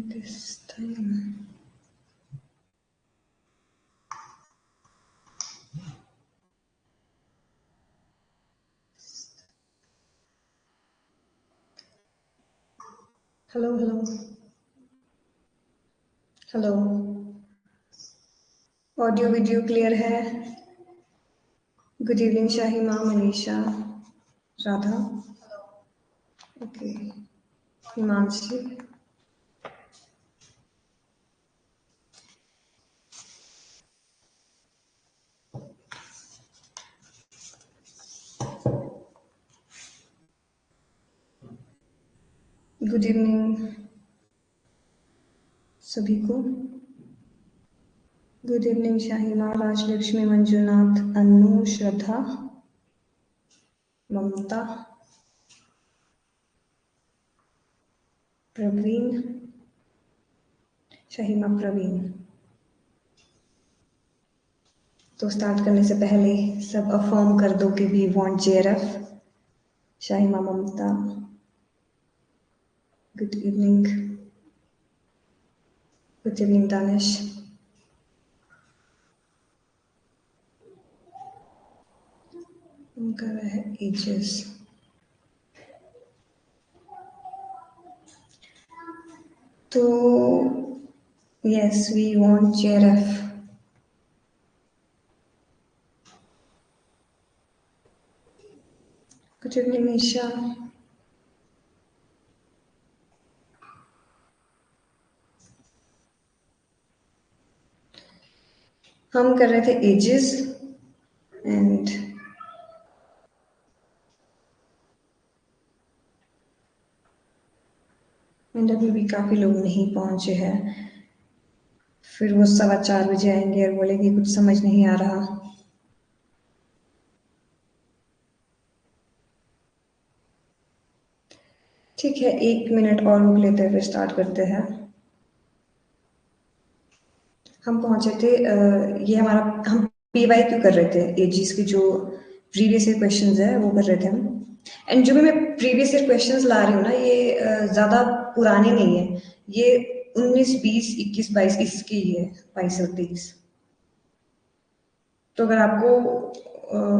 this time. Hello, hello. Hello. Audio video clear है? Good evening Shahima, Manisha, Radha, okay, Himanshi. Good evening सभी को। Good evening Shahima, Rajalakshmi, Manjunath, Anu, Shraddha, Mamta, Praveen, Shahima Praveen. तो start करने से पहले सब अफर्म कर दो कि we want JRF. Shahima, Mamta, good evening. Good evening Danish. हम कर रहे हैं एजेस। तो yes, we want JRF. Good evening Nisha. हम कर रहे थे एजेस एंड अभी भी काफी लोग नहीं पहुंचे हैं। फिर वो 4:15 बजे आएंगे और बोलेंगे कुछ समझ नहीं आ रहा। ठीक है, 1 मिनट और रुक लेते हैं, फिर स्टार्ट करते हैं। हम पहुंचे थे ये हमारा, हम PYQ कर रहे थे, एजीज की जो प्रीवियस ईयर क्वेश्चंस है वो कर रहे थे हम। एंड जो भी मैं प्रीवियस ईयर क्वेश्चंस ला रही हूँ ना, ये ज्यादा पुराने नहीं है, ये 19, 20, 21, 22 इसकी है, 22 और 23। तो अगर आपको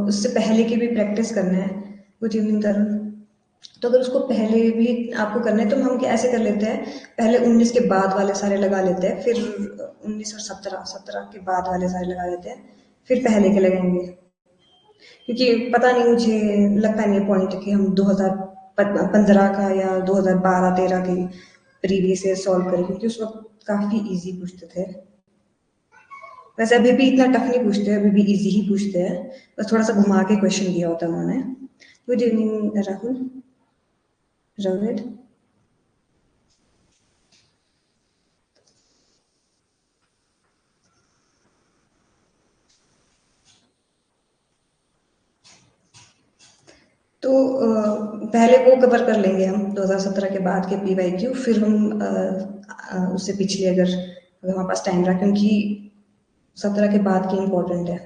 उससे पहले की भी प्रैक्टिस करना है, गुड इवनिंग तरुण, तो अगर उसको पहले भी आपको करना है तो हम ऐसे कर लेते हैं, पहले 19 के बाद वाले सारे लगा लेते हैं, फिर 19 और 17 के बाद वाले सारे लगा लेते हैं, फिर पहले के लगाएंगे। क्योंकि पता नहीं, मुझे लगता नहीं पॉइंट कि हम 2015 का या 2012-13 के प्रीवियस ईयर सॉल्व करें, क्योंकि उस वक्त काफी इजी पूछते थे। वैसे अभी भी इतना टफ नहीं पूछते, अभी भी इजी ही पूछते हैं, बस थोड़ा सा घुमा के क्वेश्चन दिया होता है उन्होंने। गुड इवनिंग राहुल, रविड। तो पहले वो कवर कर लेंगे हम 2017 के बाद के PYQ, फिर हम उससे पिछले अगर हमारे पास टाइम रहा, क्योंकि 17 के बाद की इम्पोर्टेंट है।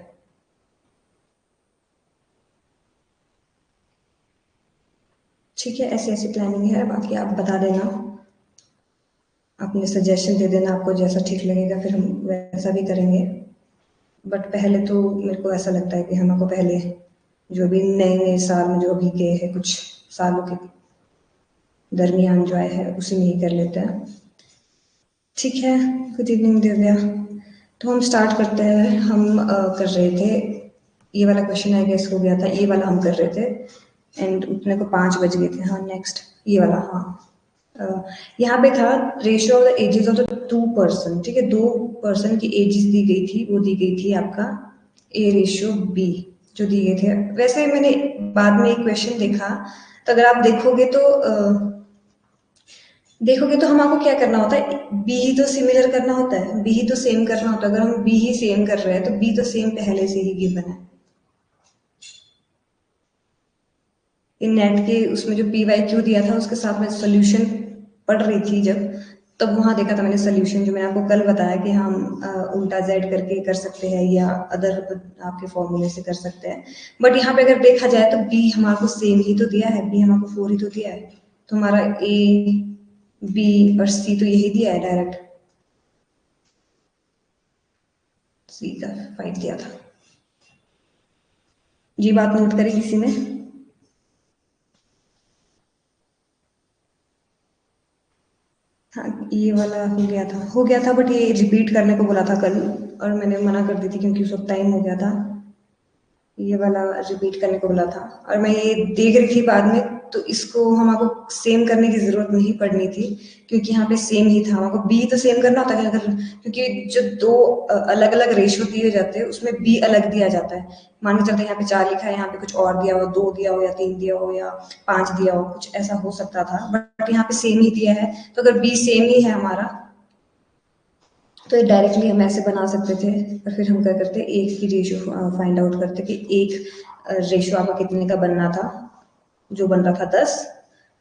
ठीक है, ऐसी ऐसी प्लानिंग है, बाकी आप बता देना, अपने सजेशन दे देना, आपको जैसा ठीक लगेगा फिर हम वैसा भी करेंगे। बट पहले तो मेरे को ऐसा लगता है कि हमको पहले जो भी नए नए साल में जो अभी गए हैं, कुछ सालों के दरमियान जो आए हैं, उसी में ही कर लेते हैं। ठीक है, गुड इवनिंग दिव्या। तो हम स्टार्ट करते हैं। हम कर रहे थे, ये वाला क्वेश्चन आई गेस हो गया था, ये वाला हम कर रहे थे एंड उतने को 5 बज गए थे। हाँ, नेक्स्ट ये वाला। हाँ, यहाँ पे था ratio of the ages of the 2 person. ठीक है, 2 पर्सन की एजेस दी गई थी, वो दी गई थी आपका A/B जो दिए थे। वैसे मैंने बाद में एक क्वेश्चन देखा, तो अगर आप देखोगे तो हमको क्या करना होता है, बी ही तो सिमिलर करना होता है, बी ही तो सेम करना होता है। अगर हम बी ही सेम कर रहे हैं तो बी तो सेम पहले से ही गिवन है। इन नेट के उसमें जो PYQ दिया था उसके साथ में सोल्यूशन पढ़ रही थी जब, तब वहां देखा था मैंने सोल्यूशन, जो मैंने आपको कल बताया कि हम उल्टा Z करके कर सकते हैं या अदर आपके फॉर्मूले से कर सकते हैं। बट यहाँ पे अगर देखा जाए तो बी हमारे सेम ही तो दिया है, बी हमारे 4 ही तो दिया है, तो हमारा A बी और सी तो यही दिया है डायरेक्ट, सी का 5 दिया था। ये बात नोट करी किसी ने? हाँ, ये वाला हो गया था बट ये रिपीट करने को बोला था कल, और मैंने मना कर दी थी क्योंकि उस वक्त टाइम हो गया था। ये वाला रिपीट करने को बोला था और मैं ये देख रही थी बाद में, तो इसको हमको सेम करने की जरूरत नहीं पड़नी थी क्योंकि यहाँ पे सेम ही था। हमको बी तो सेम करना होता है अगर, क्योंकि जो दो अलग अलग रेशियो दिए जाते हैं उसमें बी अलग दिया जाता है। मान के चलते हैं यहाँ पे 4 लिखा है, यहाँ पे कुछ और दिया हो, 2 दिया हो या 3 दिया हो या 5 दिया हो, कुछ ऐसा हो सकता था, बट यहाँ पे सेम ही दिया है। तो अगर बी सेम ही है हमारा तो ये डायरेक्टली हम ऐसे बना सकते थे, और फिर हम क्या करते एक की रेशियो फाइंड आउट करते कि एक रेशियो आपका कितने का बनना था, जो बन रहा था 10,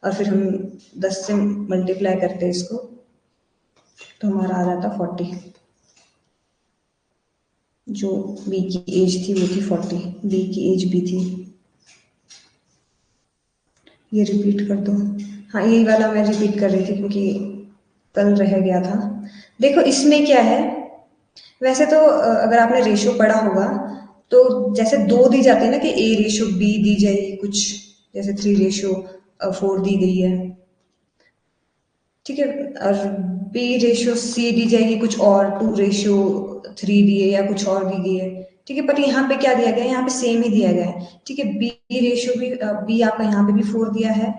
और फिर हम 10 से मल्टीप्लाई करते इसको तो हमारा आ जाता 40। जो बी की एज थी वो थी 40, बी की एज बी थी। ये रिपीट कर दो। हाँ, यही वाला मैं रिपीट कर रही थी क्योंकि कल रह गया था। देखो इसमें क्या है, वैसे तो अगर आपने रेशियो पढ़ा होगा तो जैसे दो दी जाती है ना कि ए रेशियो बी दी जाएगी कुछ, जैसे 3:4 दी गई है, ठीक है, और बी रेशियो सी दी जाएगी कुछ और 2:3 दी है या कुछ और दी गई है, ठीक है। पर यहाँ पे क्या दिया गया है, यहाँ पे सेम ही दिया गया है, ठीक है। बी रेशियो भी बी आपका यहाँ पे भी 4 दिया है,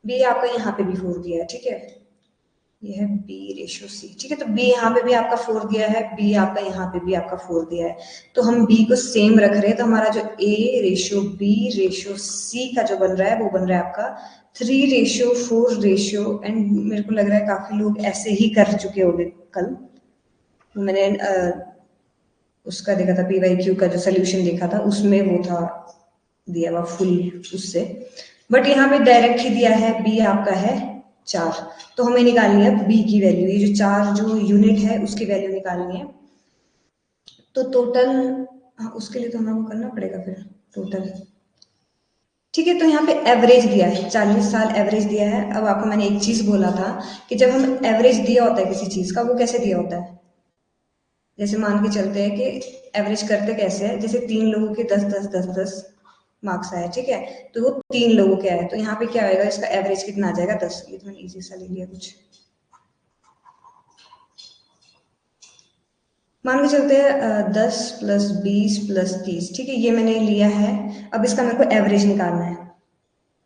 बी आपका यहाँ पे भी 4 दिया है, ठीक है। ये है बी रेशियो सी, ठीक है। तो बी यहाँ पे भी आपका 4 दिया है, बी आपका यहाँ पे भी आपका 4 दिया है, तो हम बी को सेम रख रहे हैं। तो हमारा जो A ratio B ratio C का जो बन रहा है वो बन रहा है आपका 3:4 रेशियो। एंड मेरे को लग रहा है काफी लोग ऐसे ही कर चुके होंगे कल। मैंने उसका देखा था, PYQ का जो सोल्यूशन देखा था उसमें वो था दिया हुआ फुल उससे, बट यहाँ पे डायरेक्ट ही दिया है बी आपका है 4। तो हमें निकालनी है बी की वैल्यू, ये जो 4 जो यूनिट है उसकी वैल्यू निकालनी है। तो टोटल, हाँ उसके लिए तो हमें करना पड़ेगा फिर टोटल, ठीक है। तो यहाँ पे एवरेज दिया है 40 साल एवरेज दिया है। अब आपको मैंने एक चीज बोला था कि जब हम एवरेज दिया होता है किसी चीज का, वो कैसे दिया होता है, जैसे मान के चलते हैं कि एवरेज करते कैसे है, जैसे 3 लोगों के 10-10-10-10 मार्क्स आए, ठीक है। तो वो 3 लोगों के आए, तो यहाँ पे क्या होगा, इसका एवरेज कितना आ जाएगा 10। ये तो मैंने इजी सा ले लिया कुछ। मान के चलते हैं 10 + 20 + 30, ठीक है, ये मैंने लिया है। अब इसका मेरे को एवरेज निकालना है,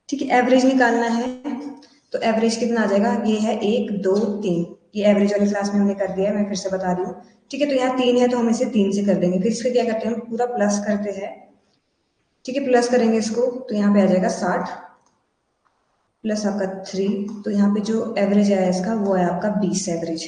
ठीक है, एवरेज निकालना है। तो एवरेज कितना आ जाएगा, ये है 1 2 3, ये एवरेज वाली क्लास में हमने कर दिया है, मैं फिर से बता रही हूँ, ठीक है। तो यहाँ 3 है तो हम इसे 3 से कर देंगे, फिर इसका क्या करते हैं हम पूरा प्लस करते हैं, ठीक है। प्लस करेंगे इसको तो यहाँ पे आ जाएगा 60 प्लस आपका 3, तो यहाँ पे जो एवरेज आया इसका वो है आपका 20 एवरेज,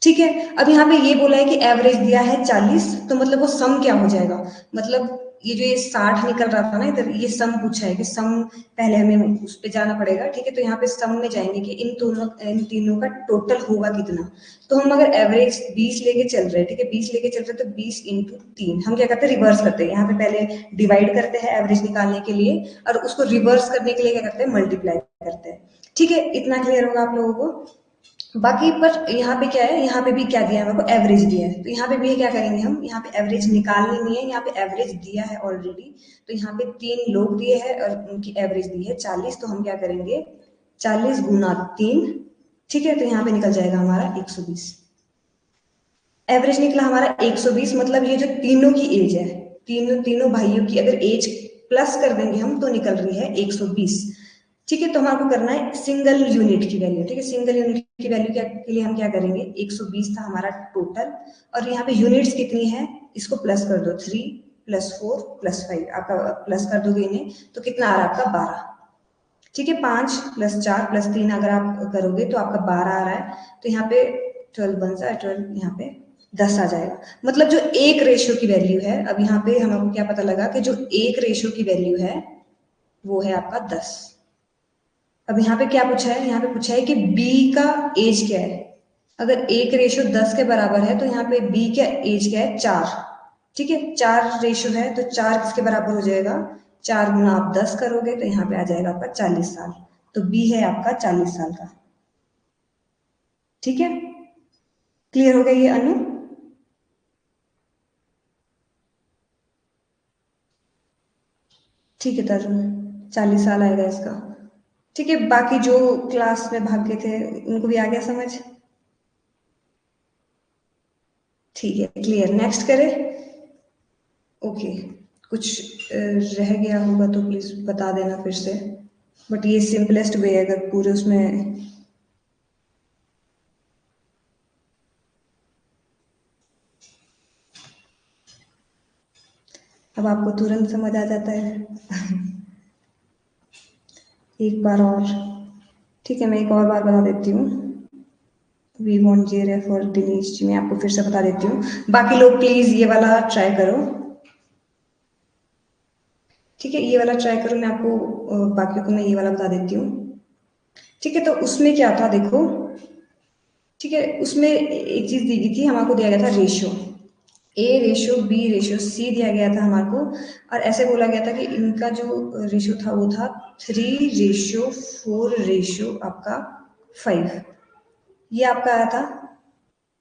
ठीक है। अब यहाँ पे ये बोला है कि एवरेज दिया है 40, तो मतलब वो सम क्या हो जाएगा, मतलब ये जो ये 60 निकल रहा था ना इधर, ये सम पूछा है कि सम पहले हमें उस पे जाना पड़ेगा, ठीक है। तो यहाँ पे सम में जाएंगे कि इन तीनों का टोटल होगा कितना। तो हम अगर एवरेज 20 लेके चल रहे हैं, ठीक है, 20 लेके चल रहे हैं, तो 20 × 3 हम क्या करते हैं, रिवर्स करते हैं। यहाँ पे पहले डिवाइड करते हैं एवरेज निकालने के लिए, और उसको रिवर्स करने के लिए क्या करते हैं, मल्टीप्लाई करते हैं, ठीक है। इतना क्लियर होगा आप लोगों को। बाकी पर यहाँ पे क्या है, यहाँ पे भी क्या दिया है हमको, एवरेज दिया है, तो यहाँ पे भी क्या करेंगे हम, यहाँ पे एवरेज निकालनी नहीं है, यहाँ पे एवरेज दिया है ऑलरेडी। तो यहाँ पे 3 लोग दिए हैं और उनकी एवरेज दी है 40, तो हम क्या करेंगे 40 × 3, ठीक है। तो यहाँ पे निकल जाएगा हमारा 120, एवरेज निकला हमारा 120। मतलब ये जो तीनों की एज है, तीनों तीनों भाइयों की अगर एज प्लस कर देंगे हम तो निकल रही है 120, ठीक है। तो हमको करना है सिंगल यूनिट की वैल्यू, ठीक है। सिंगल यूनिट की वैल्यू के लिए हम क्या करेंगे, 120 था हमारा टोटल, और यहाँ पे यूनिट्स कितनी है, इसको प्लस कर दो, 3 + 4 + 5, आपका प्लस कर दोगे इन्हें तो कितना आ रहा है आपका 12, ठीक है। 5 + 4 + 3 अगर आप करोगे तो आपका 12 आ रहा है। तो यहाँ पे 12 बन सा 12, यहाँ पे 10 आ जाएगा। मतलब जो एक रेशियो की वैल्यू है, अब यहाँ पे हमको क्या पता लगा कि जो एक रेशियो की वैल्यू है वो है आपका 10। अब यहाँ पे क्या पूछा है, यहाँ पे पूछा है कि बी का एज क्या है। अगर एक रेशियो 10 के बराबर है तो यहाँ पे बी का एज क्या है, 4, ठीक है। 4 रेशियो है तो 4 किसके बराबर हो जाएगा, 4 × आप 10 करोगे तो यहाँ पे आ जाएगा आपका 40 साल। तो बी है आपका 40 साल का। ठीक है, क्लियर हो गया ये अनु? ठीक है तरुण, 40 साल आएगा इसका। ठीक है, बाकी जो क्लास में भाग गए थे उनको भी आ गया समझ? ठीक है, क्लियर। नेक्स्ट करें? ओके, कुछ रह गया होगा तो प्लीज बता देना फिर से, बट ये सिंपलेस्ट वे है अगर पूरे उसमें। अब आपको तुरंत समझ आ जाता है। एक बार और, ठीक है, मैं एक और बार बता देती हूँ। वी वॉन्ट जे रे फॉर दिनेश जी, मैं आपको फिर से बता देती हूँ। बाकी लोग प्लीज ये वाला ट्राई करो। ठीक है, ये वाला ट्राई करो, मैं आपको बाकियों को मैं ये वाला बता देती हूँ। ठीक है, तो उसमें क्या था देखो। ठीक है, उसमें एक चीज दी गई थी, हमको दिया गया था ratio, A ratio B ratio C दिया गया था हमारे को। और ऐसे बोला गया था कि इनका जो रेशियो था वो था 3:4 आपका 5। ये आपका आया था,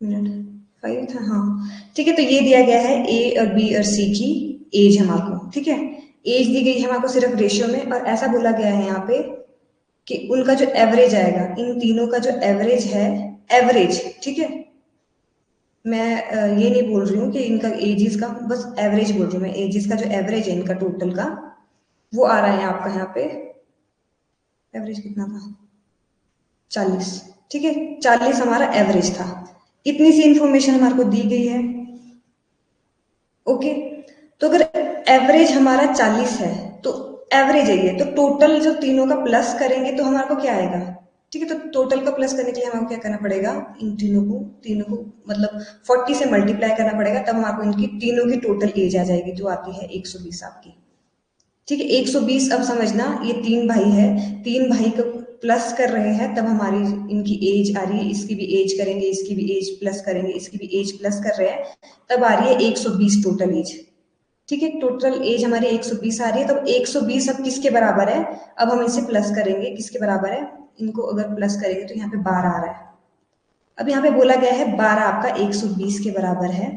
मिनट 5 था हाँ। ठीक है, तो ये दिया गया है ए और बी और सी की एज हमारे को। ठीक है, एज दी गई है हमारे को सिर्फ रेशियो में, और ऐसा बोला गया है यहाँ पे कि उनका जो एवरेज आएगा, इन तीनों का जो एवरेज है, एवरेज, ठीक है, मैं ये नहीं बोल रही हूँ कि इनका एजिस का, बस एवरेज बोल रही हूँ मैं, एजिस का जो एवरेज है इनका टोटल का, वो आ रहा है आपका यहाँ पे। एवरेज कितना था? 40। ठीक है, 40 हमारा एवरेज था। इतनी सी इंफॉर्मेशन हमारे को दी गई है। ओके, तो अगर एवरेज हमारा 40 है तो एवरेज है ये, तो टोटल जो तीनों का प्लस करेंगे तो हमारे को क्या आएगा? ठीक है, तो टोटल का प्लस करने के लिए हमारे क्या करना पड़ेगा, इन तीनों को मतलब 40 से मल्टीप्लाई करना पड़ेगा, तब हमारे को इनकी तीनों की टोटल एज आ जाएगी, जो आती है 120 आपकी। ठीक है, 120। अब समझना, ये तीन भाई है, तीन भाई को प्लस कर रहे हैं तब हमारी इनकी एज आ रही है। इसकी भी एज करेंगे, इसकी भी एज प्लस करेंगे, इसकी भी एज प्लस कर रहे हैं, तब आ रही है 120 टोटल एज। ठीक है, टोटल एज हमारी 120 आ रही है, तब 120 अब किसके बराबर है? अब हम इसे प्लस करेंगे, किसके बराबर है? इनको अगर प्लस करेंगे तो यहाँ पे 12 आ रहा है। अब यहाँ पे बोला गया है 12 आपका 120 के बराबर है,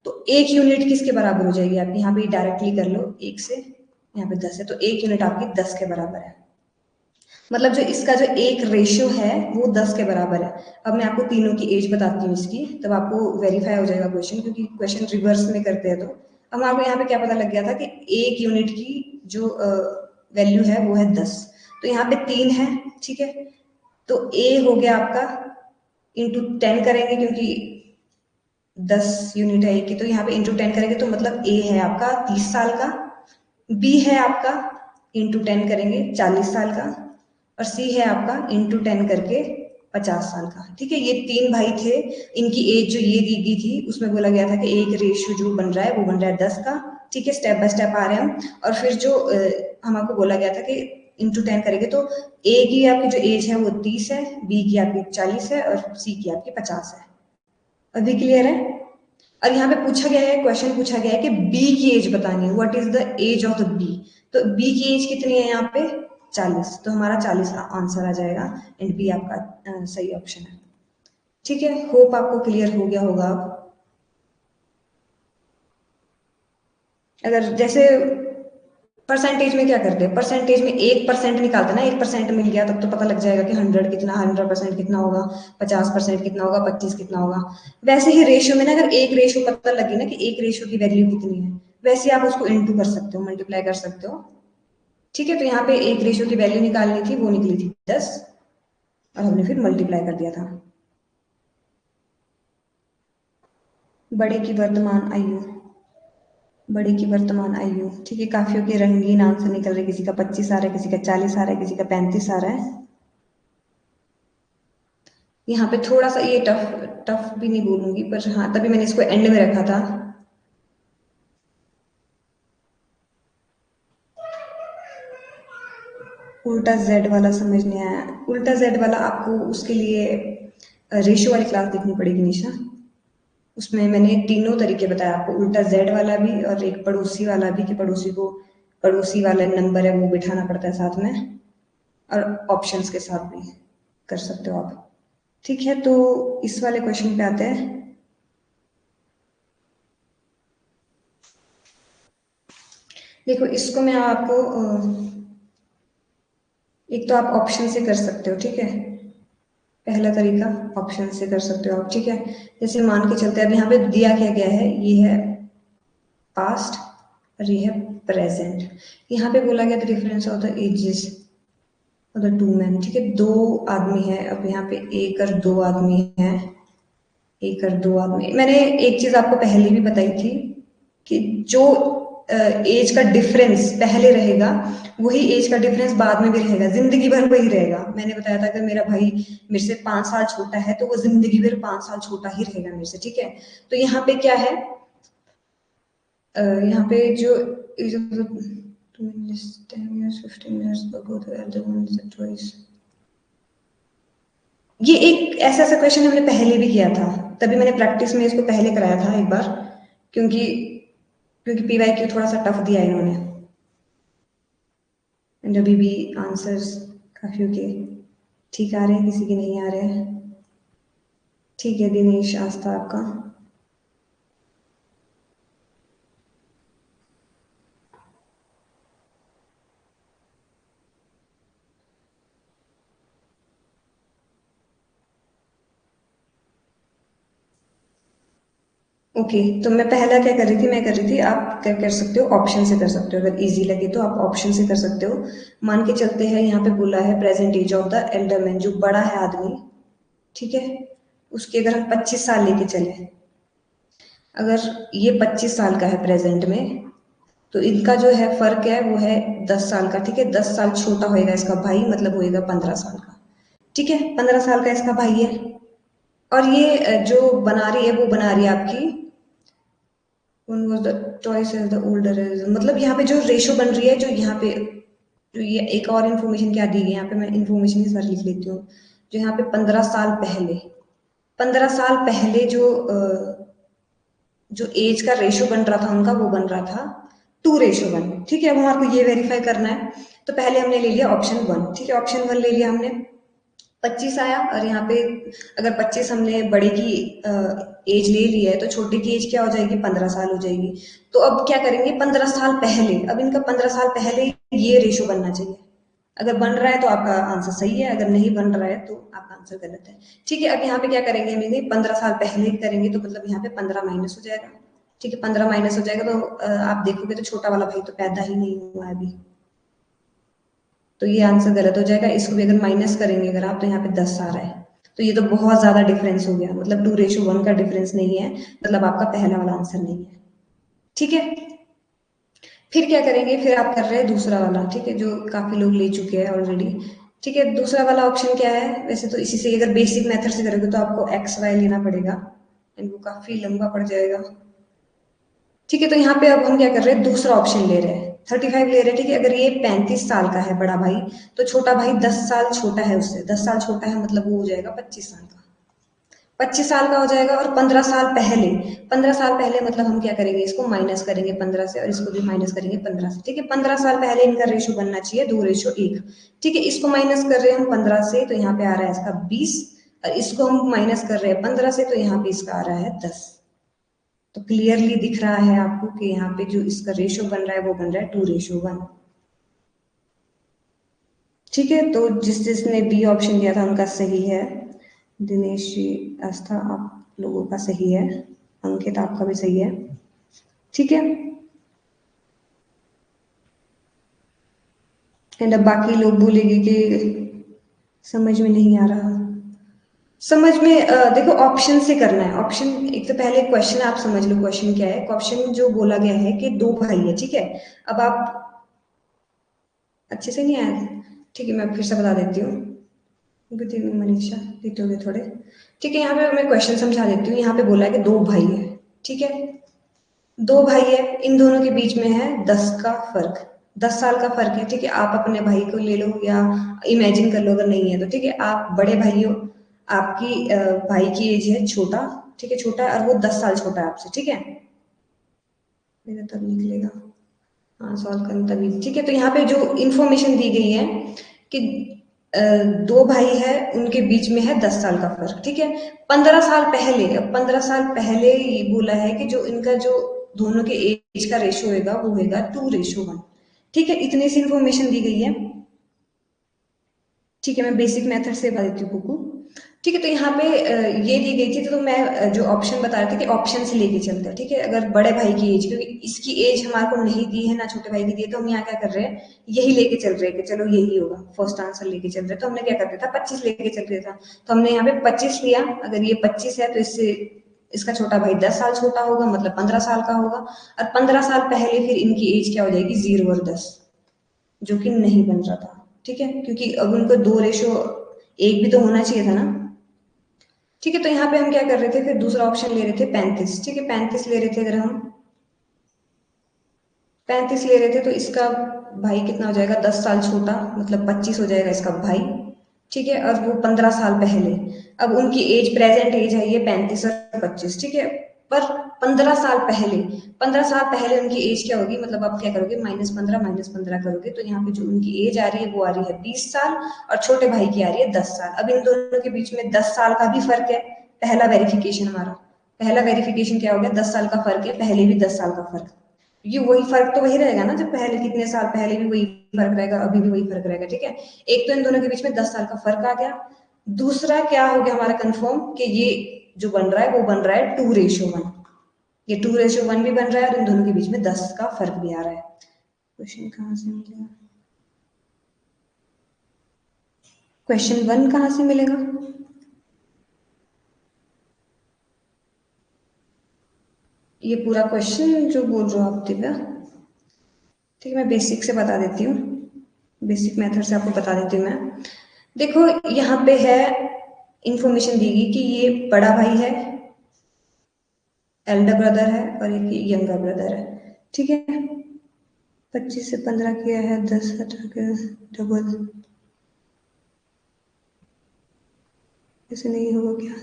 तो एक यूनिट किसके बराबर हो जाएगी आपकी? यहाँ पे डायरेक्टली कर लो, एक से यहाँ पे 10 है, तो एक यूनिट आपकी 10 के बराबर है। मतलब जो इसका जो एक रेशियो है वो 10 के बराबर है। अब मैं आपको तीनों की एज बताती हूँ इसकी, तब आपको वेरीफाई हो जाएगा क्वेश्चन, क्योंकि क्वेश्चन रिवर्स में करते हैं। तो अब आपको यहाँ पे क्या पता लग गया था कि एक यूनिट की जो वैल्यू है वो है 10, तो यहाँ पे 3 है। ठीक है, तो ए हो गया आपका इंटू 10 करेंगे, क्योंकि 10 यूनिट है एक की, तो यहाँ पे इंटू 10 करेंगे, तो मतलब ए है आपका 30 साल का, बी है आपका इंटू 10 करेंगे 40 साल का, और सी है आपका इंटू 10 करके 50 साल का। ठीक है, ये तीन भाई थे, इनकी एज जो ये दी गई थी उसमें बोला गया था कि एक रेशियो जो बन रहा है वो बन रहा है 10 का। ठीक है, स्टेप बाय स्टेप आ रहे हैं हम, और फिर जो हमको बोला गया था कि इंटू 10 करेंगे, तो ए की आपकी जो एज है वो 30 है, बी की आपकी 40 है, और सी की आपकी 50 है। अभी क्लियर है? और यहाँ पे पूछा गया है, क्वेश्चन पूछा गया है कि बी की एज बतानी है, what is the age of the B. तो बी की एज कितनी है यहाँ पे? 40, तो हमारा 40 आंसर आ जाएगा, एंड बी आपका सही ऑप्शन है। ठीक है, होप आपको क्लियर हो गया होगा। अगर जैसे परसेंटेज में क्या करते हैं, परसेंटेज में 1% निकालते हैं ना, 1% मिल गया तब तो पता लग जाएगा कि 100 कितना, 100% कितना होगा, 50% कितना होगा, 25 कितना होगा। वैसे ही रेशियो में ना, अगर एक रेशियो पता लगी ना कि एक रेशियो की वैल्यू कितनी है, वैसे आप उसको इनटू कर सकते हो, मल्टीप्लाई कर सकते हो। ठीक है, तो यहाँ पे एक रेशियो की वैल्यू निकालनी थी, वो निकली थी 10, और हमने फिर मल्टीप्लाई कर दिया था। बड़े की वर्तमान आयु, बड़े की वर्तमान आयु, ठीक है, काफियों के रंगीन आंसर निकल रहे, किसी का 25 आ रहा है, किसी का 40 आ रहा है, किसी का 35 आ रहा है। यहाँ पे थोड़ा सा ये टफ टफ भी नहीं बोलूंगी, पर हाँ तभी मैंने इसको एंड में रखा था। उल्टा जेड वाला समझ नहीं आया? उल्टा जेड वाला आपको उसके लिए रेशियो वाली क्लास देखनी पड़ेगी निशा, उसमें मैंने तीनों तरीके बताया आपको, उल्टा जेड वाला भी और एक पड़ोसी वाला भी, कि पड़ोसी को पड़ोसी वाला नंबर है वो बिठाना पड़ता है साथ में, और ऑप्शंस के साथ भी कर सकते हो आप। ठीक है, तो इस वाले क्वेश्चन पे आते हैं। देखो इसको मैं आपको एक तो आप ऑप्शन से कर सकते हो, ठीक है। पहला तरीका ऑप्शन से कर सकते हो आप, ठीक है। जैसे मान के चलते हैं, अब यहाँ पे दिया क्या गया है, ये है पास्ट और ये है प्रेजेंट। यहाँ पे बोला गया the difference of the ages of the two man, ठीक है। दो आदमी है, अब यहाँ पे एक और दो आदमी है, एक और दो आदमी। मैंने एक चीज आपको पहले भी बताई थी कि जो एज का डिफरेंस पहले रहेगा वही एज का डिफरेंस बाद में भी रहेगा, जिंदगी भर वही रहेगा। मैंने बताया था अगर मेरा भाई मेरे से 5 साल छोटा है तो वो जिंदगी भर 5 साल छोटा ही रहेगा मेरे से, ठीक है। तो यहाँ पे क्या है, यहाँ पे जो 10 years 15 years ago the elder one is a choice। ये एक ऐसा ऐसा क्वेश्चन हमने पहले भी किया था, तभी मैंने प्रैक्टिस में इसको पहले कराया था एक बार, क्योंकि क्योंकि पीवाईक्यू थोड़ा सा टफ दिया इन्होंने। एंड अभी भी आंसर्स काफी के ठीक आ रहे हैं, किसी के नहीं आ रहे हैं। ठीक है दिनेश, आस्था आपका। ओके तो मैं पहला क्या कर रही थी, मैं कर रही थी, आप क्या कर सकते हो, ऑप्शन से कर सकते हो। अगर इजी लगे तो आप ऑप्शन से कर सकते हो। मान के चलते हैं यहाँ पे बोला है present age of the elder man, जो बड़ा है आदमी, ठीक है, उसके अगर हम 25 साल लेके चले, अगर ये 25 साल का है प्रेजेंट में, तो इनका जो है फर्क है वो है 10 साल का, ठीक है। 10 साल छोटा होएगा इसका भाई, मतलब होएगा 15 साल का, ठीक है। 15 साल का इसका भाई है। और ये जो बना रही है वो बना रही है आपकी one was the twice age the older age, मतलब यहाँ पे जो रेशो बन रही है, जो यहाँ पे जो ये एक और इन्फॉर्मेशन क्या दी गई यहाँ पे, मैं इन्फॉर्मेशन के साथ लिख लेती हूँ। जो यहाँ पे 15 साल पहले, 15 साल पहले जो एज का रेशो बन रहा था उनका, वो बन रहा था 2:1, ठीक है। अब हमारे को ये वेरीफाई करना है, तो पहले हमने ले लिया ऑप्शन 1, ठीक है। ऑप्शन 1 ले लिया हमने, 25 आया। और यहाँ पे अगर 25 हमने बड़े की एज ले ली है, तो छोटे की एज क्या हो जाएगी, 15 साल हो जाएगी। तो अब क्या करेंगे, 15 साल पहले, अब इनका 15 साल पहले ये रेशो बनना चाहिए। अगर बन रहा है तो आपका आंसर सही है, अगर नहीं बन रहा है तो आपका आंसर गलत है, ठीक है। अब यहाँ पे क्या करेंगे, हम 15 साल पहले करेंगे, तो मतलब यहाँ पे 15 माइनस हो जाएगा, ठीक है। 15 माइनस हो जाएगा, तो आप देखोगे तो छोटा वाला भाई तो पैदा ही नहीं हुआ है अभी, तो ये आंसर गलत हो जाएगा। इसको भी अगर माइनस करेंगे अगर आप, तो यहाँ पे 10 आ रहा है, तो ये तो बहुत ज्यादा डिफरेंस हो गया, मतलब 2:1 का डिफरेंस नहीं है, मतलब आपका पहला वाला आंसर नहीं है, ठीक है। फिर क्या करेंगे, फिर आप कर रहे हैं दूसरा वाला, ठीक है, जो काफी लोग ले चुके हैं ऑलरेडी, ठीक है। दूसरा वाला ऑप्शन क्या है, वैसे तो इसी से अगर बेसिक मेथड से करोगे तो आपको एक्स वाई लेना पड़ेगा, एंड वो काफी लंबा पड़ जाएगा, ठीक है। तो यहाँ पे अब हम क्या कर रहे हैं, दूसरा ऑप्शन ले रहे हैं, 35 ले रहे हैं, ठीक है। अगर ये 35 साल का है बड़ा भाई, तो छोटा भाई 10 साल छोटा है उससे, 10 साल छोटा है, मतलब वो हो जाएगा 25 साल का, 25 साल का हो जाएगा। और 15 साल पहले, 15 साल पहले मतलब हम क्या करेंगे, इसको माइनस करेंगे 15 से, और इसको भी माइनस करेंगे 15 से, ठीक है। 15 साल पहले इनका रेशो बनना चाहिए 2:1, ठीक है। इसको माइनस कर रहे हैं हम 15 से, तो यहाँ पे आ रहा है इसका 20, और इसको हम माइनस कर रहे हैं 15 से, तो यहाँ पे इसका आ रहा है 10। तो क्लियरली दिख रहा है आपको कि यहाँ पे जो इसका रेशो बन रहा है वो बन रहा है 2:1, ठीक है। तो जिसने बी ऑप्शन दिया था उनका सही है। दिनेश जी, आस्था, आप लोगों का सही है। अंकित आपका भी सही है, ठीक है। एंड अब बाकी लोग बोलेंगे कि समझ में नहीं आ रहा। समझ में देखो ऑप्शन से करना है, ऑप्शन एक तो पहले क्वेश्चन आप समझ लो, क्वेश्चन क्या है। क्वेश्चन जो बोला गया है कि दो भाई है, ठीक है। अब आप अच्छे से नहीं आया, ठीक है, मैं फिर से बता देती हूँ, मनीषा जीतोगे थोड़े, ठीक है। यहाँ पे मैं क्वेश्चन समझा देती हूँ। यहाँ पे बोला है कि दो भाई है, ठीक है। दो भाई है, इन दोनों के बीच में है 10 का फर्क, 10 साल का फर्क है, ठीक है। आप अपने भाई को ले लो या इमेजिन कर लो, अगर नहीं है तो, ठीक है। आप बड़े भाई हो, आपकी भाई की एज है छोटा, ठीक है, छोटा, और वो 10 साल छोटा है आपसे, ठीक है। मेरा तब निकलेगा, हाँ सॉल्व करना तभी, ठीक है। तो यहाँ पे जो इंफॉर्मेशन दी गई है कि दो भाई है, उनके बीच में है 10 साल का फर्क, ठीक है। 15 साल पहले, अब 15 साल पहले ये बोला है कि जो इनका जो दोनों के एज का रेशो होगा वो होगा 2:1, ठीक है। इतनी सी इंफॉर्मेशन दी गई है, ठीक है। मैं बेसिक मेथड से बता देती हूँ कुकू, ठीक है। तो यहाँ पे ये दी गई थी, तो मैं जो ऑप्शन बता रही थी कि ऑप्शन से लेके चलते हैं, ठीक है। अगर बड़े भाई की एज, क्योंकि इसकी एज हमारे को नहीं दी है ना छोटे भाई की दी है, तो हम यहाँ क्या कर रहे हैं, यही लेके चल रहे हैं कि चलो यही होगा, फर्स्ट आंसर लेके चल रहे हैं। तो हमने क्या कर दिया था, 25 लेके चल रहा था, तो हमने यहाँ पे 25 लिया। अगर ये 25 है तो इससे इसका छोटा भाई 10 साल छोटा होगा, मतलब 15 साल का होगा। और 15 साल पहले फिर इनकी एज क्या हो जाएगी, 0 और 10, जो कि नहीं बन रहा था, ठीक है। क्योंकि अब उनको 2:1 भी तो होना चाहिए था ना, ठीक है। तो यहाँ पे हम क्या कर रहे थे, फिर दूसरा ऑप्शन ले रहे थे 35, ठीक है। 35 ले रहे थे, अगर हम 35 ले रहे थे तो इसका भाई कितना हो जाएगा, 10 साल छोटा, मतलब 25 हो जाएगा इसका भाई, ठीक है। और वो 15 साल पहले, अब उनकी एज, प्रेजेंट एज है ये 35 और 25, ठीक है। पर 15 साल पहले, 15 साल पहले उनकी एज क्या होगी, मतलब आप क्या करोगे, -15 करोगे, तो यहाँ पे जो उनकी एज आ रही है वो आ रही है 20 साल, और छोटे भाई की आ रही है 10 साल। अब इन दोनों के बीच में 10 साल का भी फर्क है। पहला वेरिफिकेशन हमारा, पहला वेरिफिकेशन क्या हो गया, 10 साल का फर्क है, पहले भी 10 साल का फर्क, ये वही फर्क तो वही रहेगा ना, जब पहले कितने साल पहले भी वही फर्क रहेगा, अभी भी वही फर्क रहेगा, ठीक है। एक तो इन दोनों के बीच में 10 साल का फर्क आ गया। दूसरा क्या हो गया हमारा कंफर्म, कि ये जो बन रहा है वो बन रहा है 2:1, ये 2:1 भी बन रहा है, और इन दोनों के बीच में 10 का फर्क भी आ रहा है। क्वेश्चन कहाँ से मिलेगा, क्वेश्चन 1 कहाँ से मिलेगा, ये पूरा क्वेश्चन जो बोल रहे हो आप दिव्या, ठीक है। मैं बेसिक से बता देती हूँ, बेसिक मेथड से आपको बता देती हूँ मैं। देखो यहाँ पे है, इंफॉर्मेशन दी गई कि ये बड़ा भाई है, एल्डर ब्रदर है, और एक यंगर ब्रदर है, ठीक है। 25 से 15 किया है, 10 18 के डबल, ऐसे नहीं होगा क्या,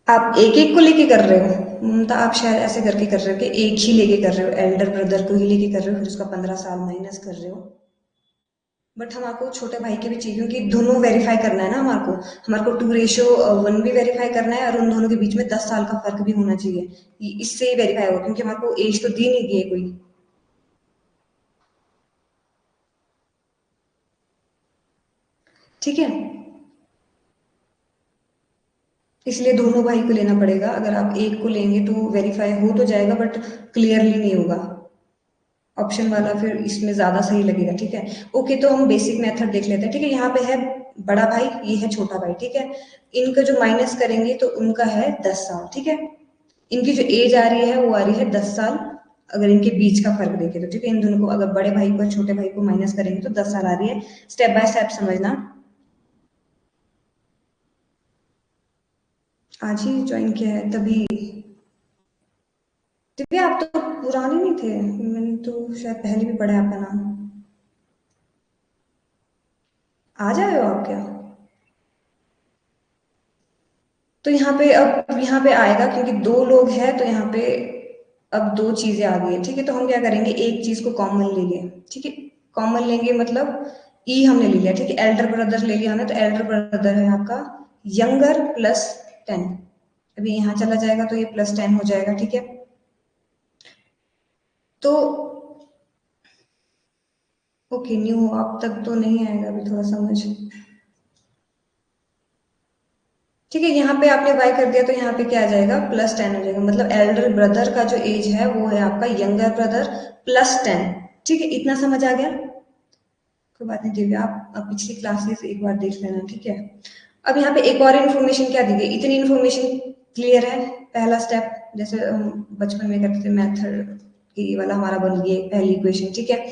आप एक एक को लेके कर रहे हो, तो आप शायद ऐसे करके कर रहे हो कि एक ही लेके कर रहे हो, एल्डर ब्रदर को ही लेके कर रहे हो, फिर उसका 15 साल माइनस कर रहे हो। बट हमारे को छोटे भाई के भी चाहिए, क्योंकि दोनों वेरीफाई करना है ना हमारे को 2:1 भी वेरीफाई करना है, और उन दोनों के बीच में 10 साल का फर्क भी होना चाहिए, इससे ही वेरीफाई होगा, क्योंकि हमारे को एज तो दी नहीं गई है कोई, ठीक है। इसलिए दोनों भाई को लेना पड़ेगा, अगर आप एक को लेंगे तो वेरीफाई हो तो जाएगा, बट क्लियरली नहीं होगा, ऑप्शन वाला फिर इसमें ज्यादा सही लगेगा, ठीक है। ओके, तो हम बेसिक मेथड देख लेते हैं, ठीक है। यहाँ पे है बड़ा भाई, ये है छोटा भाई, ठीक है। इनका जो माइनस करेंगे तो उनका है 10 साल, ठीक है। इनकी जो एज आ रही है वो आ रही है 10 साल, अगर इनके बीच का फर्क देखें तो, ठीक है। इन दोनों को अगर बड़े भाई को और छोटे भाई को माइनस करेंगे तो 10 साल आ रही है, स्टेप बाय स्टेप समझना। आज ही ज्वाइन किया है तभी, दिव्या आप तो पुराने नहीं थे, मैंने तो शायद पहले भी पढ़ा है आपका नाम, आ जाए हो आप क्या, तो यहाँ पे, अब यहाँ पे आएगा क्योंकि दो लोग हैं, तो यहाँ पे अब दो चीजें आ गई है, ठीक है। तो हम क्या करेंगे, एक चीज को कॉमन ले लिया, ठीक है। कॉमन लेंगे मतलब ई हमने ले लिया, ठीक है। एल्डर ब्रदर ले लिया हमने, तो एल्डर ब्रदर है आपका यंगर +10, अभी यहाँ चला जाएगा तो ये +10 हो जाएगा, ठीक है। तो ओके, न्यू आप तक तो नहीं आएगा अभी, थोड़ा समझ, ठीक है। यहाँ पे आपने वाई कर दिया तो यहाँ पे क्या आ जाएगा, +10 हो जाएगा, मतलब एल्डर ब्रदर का जो एज है वो है आपका यंगर ब्रदर +10, ठीक है। इतना समझ आ गया, कोई बात नहीं दिव्या, आप पिछली क्लासेस एक बार देख लेना, ठीक है। अब यहाँ पे एक और इन्फॉर्मेशन क्या दी गई, इतनी इन्फॉर्मेशन क्लियर है, पहला स्टेप, जैसे हम बचपन में करते थे मेथड, ये वाला हमारा बन गया पहली इक्वेशन, ठीक है।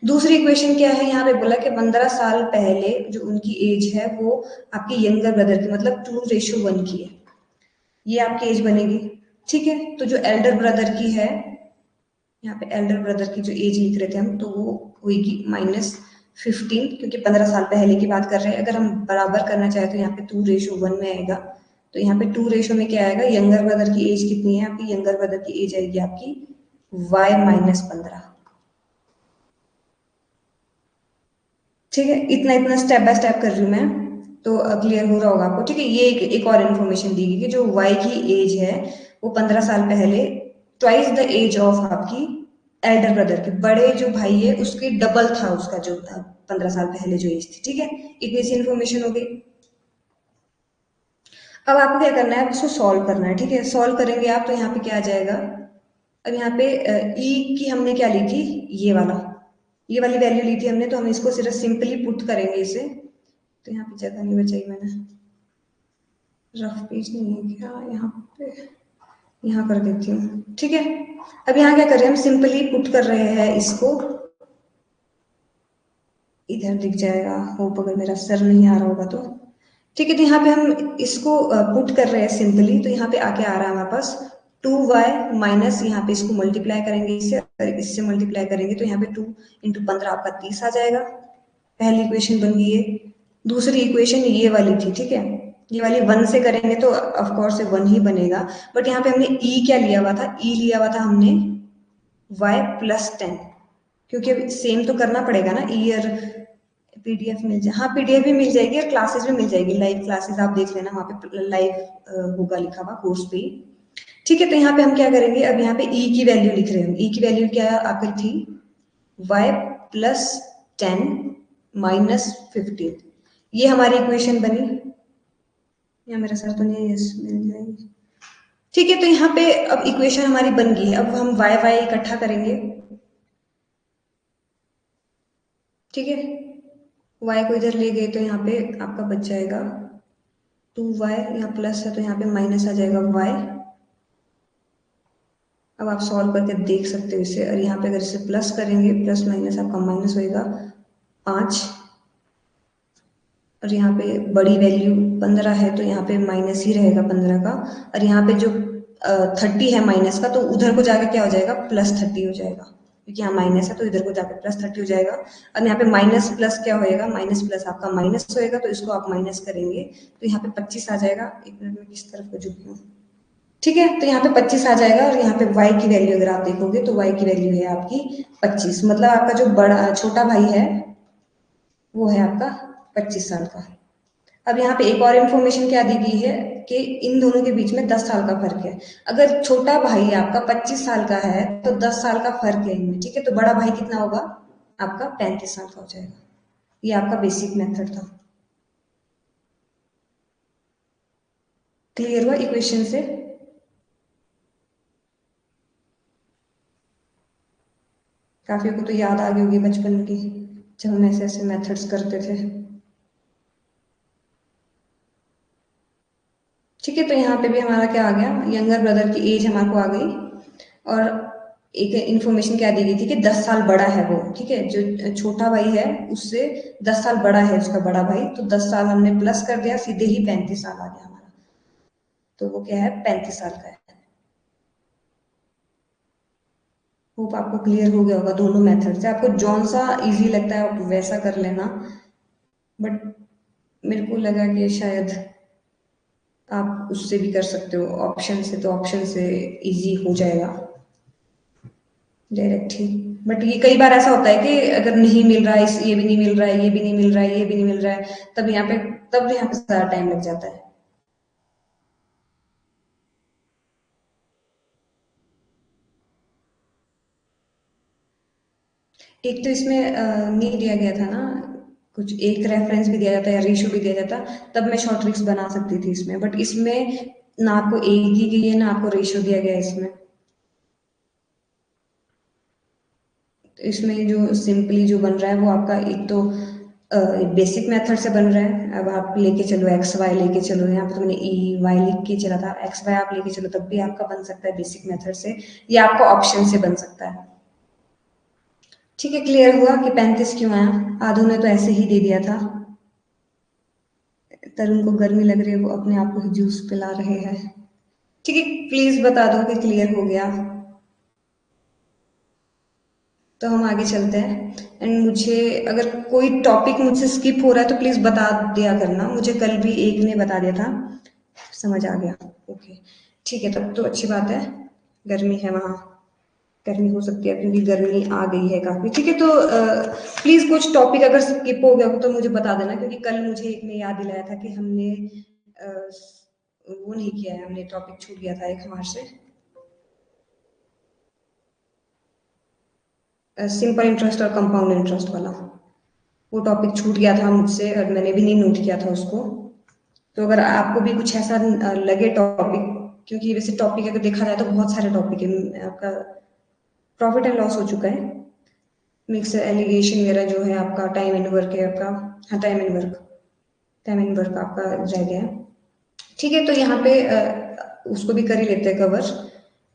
दूसरी इक्वेशन क्या है, यहाँ पे बोला कि 15 साल पहले जो उनकी एज है वो आपकी यंगर ब्रदर की, मतलब 2:1 की है, ये आपकी एज बनेगी, ठीक है। तो जो एल्डर ब्रदर की है, यहाँ पे एल्डर ब्रदर की जो एज लिख रहे थे हम, तो वो होगी -15, क्योंकि 15 साल पहले की बात कर रहे हैं। अगर हम बराबर करना चाहे तो यहाँ पे 2:1 में आएगा, तो यहाँ पे 2 रेशो में क्या आएगा, यंगर ब्रदर की एज कितनी है आपकी, यंगर ब्रदर की एज आएगी आपकी y-15। ठीक है, इतना इतना स्टेप बाय स्टेप कर रही हूँ मैं, तो क्लियर हो रहा होगा आपको। ठीक है, ये एक और इन्फॉर्मेशन दी गई कि जो y की एज है वो 15 साल पहले ट्वाइस द एज ऑफ आपकी एल्डर ब्रदर के, बड़े जो भाई है उसके डबल था उसका जो 15 साल पहले जो एज थी। ठीक है, इतनी सी इन्फॉर्मेशन हो गई। अब आपको क्या करना है, इसको सॉल्व करना है। ठीक है, सॉल्व करेंगे आप तो यहाँ पे क्या आ जाएगा, अब यहाँ पे ई की हमने क्या ली थी, ये वाला, ये वाली वैल्यू ली थी हमने, तो हम इसको सिर्फ सिंपली पुट करेंगे इसे। तो यहाँ पे जगह नहीं बचाई मैंने, रफ पेज नहीं है क्या यहाँ पे, यहाँ कर देती हूँ। ठीक है, अब यहाँ क्या कर रहे हैं, हम सिंपली पुट कर रहे हैं इसको, इधर दिख जाएगा, होप अगर मेरा सर नहीं आ रहा होगा तो। ठीक है, तो यहाँ पे हम इसको पुट कर रहे हैं सिंपली, तो यहाँ पे आके आ रहा है हमारे पास 2y माइनस, यहाँ पे इसको मल्टीप्लाई करेंगे इससे, और इससे मल्टीप्लाई करेंगे तो यहाँ पे 2 इंटू 15 आपका 30 आ जाएगा। पहली इक्वेशन बन गई है। दूसरी इक्वेशन ये वाली थी। ठीक है, ये वाली 1 से करेंगे तो ऑफ कोर्स 1 ही बनेगा, बट यहाँ पे हमने e क्या लिया हुआ था, e लिया हुआ था हमने y+10, क्योंकि सेम तो करना पड़ेगा ना, ईयर पीडीएफ मिल जाए, हाँ पीडीएफ भी मिल जाएगी और क्लासेस भी मिल जाएगी, लाइव क्लासेस आप देख लेना, वहाँ पे लाइव होगा लिखा हुआ कोर्स पे। ठीक है, तो यहाँ पे हम क्या करेंगे, अब यहाँ पे e की वैल्यू लिख रहे हैं, e की वैल्यू क्या आपकी थी, y+10 -15, ये हमारी इक्वेशन बनी। या मेरा सर तो नहीं है, यस मिल जाएगी। ठीक है, तो यहाँ पे अब इक्वेशन हमारी बन गई है, अब हम y इकट्ठा करेंगे। ठीक है, y को इधर ले गए तो यहाँ पे आपका बच जाएगा 2y, यहाँ प्लस है तो यहाँ पे माइनस आ जाएगा y। अब आप सॉल्व करके देख सकते हो इसे, और यहाँ पे अगर इसे प्लस करेंगे, प्लस माइनस आपका माइनस होएगा 5, और यहाँ पे बड़ी वैल्यू 15 है तो यहाँ पे माइनस ही रहेगा 15 का, और यहाँ पे जो 30 है माइनस का, तो उधर को जाके क्या हो जाएगा, +30 हो जाएगा, क्योंकि यहाँ माइनस है तो इधर को जाके +30 हो जाएगा। अब यहाँ पे माइनस प्लस क्या होएगा, माइनस प्लस आपका माइनस होएगा, तो इसको आप माइनस करेंगे तो यहाँ पे 25 आ जाएगा। एक मिनट में किस तरफ को झुकी हूँ। ठीक है, तो यहाँ पे 25 आ जाएगा, और यहाँ पे y की वैल्यू अगर आप देखोगे तो y की वैल्यू है आपकी 25, मतलब आपका जो बड़ा छोटा भाई है वो है आपका 25 साल का। अब यहाँ पे एक और इन्फॉर्मेशन क्या दी गई है कि इन दोनों के बीच में 10 साल का फर्क है। अगर छोटा भाई आपका 25 साल का है तो 10 साल का फर्क है इनमें। ठीक है, तो बड़ा भाई कितना होगा आपका, 35 साल का हो जाएगा। ये आपका बेसिक मेथड था। क्लियर हुआ इक्वेशन से? काफी को तो याद आ गई होगी बचपन की, जब हम ऐसे ऐसे मेथड्स करते थे। ठीक है, तो यहाँ पे भी हमारा क्या आ गया, यंगर ब्रदर की एज हमारे को आ गई, और एक इन्फॉर्मेशन क्या दी गई थी कि 10 साल बड़ा है वो। ठीक है, जो छोटा भाई है उससे 10 साल बड़ा है उसका बड़ा भाई, तो 10 साल हमने प्लस कर दिया, सीधे ही 35 साल आ गया हमारा, तो वो क्या है, 35 साल का है। होप आपको क्लियर हो गया होगा दोनों मेथड से, आपको जौन सा इजी लगता है आप वैसा कर लेना, बट मेरे को लगा कि शायद आप उससे भी कर सकते हो, ऑप्शन से, तो ऑप्शन से इजी हो जाएगा डायरेक्ट ही। बट ये कई बार ऐसा होता है कि अगर नहीं मिल रहा है, ये भी नहीं मिल रहा है, ये भी नहीं मिल रहा है, ये भी नहीं मिल रहा है, तब यहाँ पे सारा टाइम लग जाता है। एक तो इसमें नहीं दिया गया था ना, कुछ एक रेफरेंस भी दिया जाता है या रेशो भी दिया जाता, तब मैं शॉर्ट ट्रिक्स बना सकती थी इसमें, बट इसमें ना आपको एज दी गई है ना आपको रेशो दिया गया है इसमें। तो इसमें जो सिंपली जो बन रहा है वो आपका एक तो बेसिक मेथड से बन रहा है। अब आप लेके चलो एक्स वाई लेके चलो, यहाँ पे तो मैंने ई वाई लिख के चला था, एक्स वाई आप लेके चलो तब भी आपका बन सकता है बेसिक मेथड से, या आपका ऑप्शन से बन सकता है। ठीक है, क्लियर हुआ कि 35 क्यों आया, आधो ने तो ऐसे ही दे दिया था। तरुण को गर्मी लग रही है, वो अपने आप को ही जूस पिला रहे हैं। ठीक है, प्लीज बता दो कि क्लियर हो गया, तो हम आगे चलते हैं। एंड मुझे अगर कोई टॉपिक मुझसे स्किप हो रहा है तो प्लीज बता दिया करना, मुझे कल भी एक ने बता दिया था समझ आ गया। ओके, ठीक है, तब तो अच्छी बात है। गर्मी है वहाँ, गर्मी हो सकती है क्योंकि गर्मी आ गई है काफ़ी। ठीक है, तो प्लीज़ कुछ टॉपिक अगर स्किप हो गया हो तो मुझे बता देना, क्योंकि कल मुझे एक ने याद दिलाया था कि हमने वो नहीं किया है, हमने टॉपिक छूट गया था एक हमारे से। सिंपल इंटरेस्ट और कंपाउंड इंटरेस्ट वाला वो टॉपिक छूट गया था मुझसे और मैंने भी नहीं नोट किया था उसको। तो अगर आपको भी कुछ ऐसा लगे टॉपिक, क्योंकि वैसे टॉपिक अगर देखा जाए तो बहुत सारे टॉपिक है आपका। प्रॉफिट एंड लॉस हो चुका है, मिक्स एलिगेशन वगैरह जो है आपका, टाइम एंड वर्क है आपका। हाँ, टाइम एंड वर्क आपका रह गया है। ठीक है, तो यहाँ पे उसको भी कर ही लेते हैं कवर,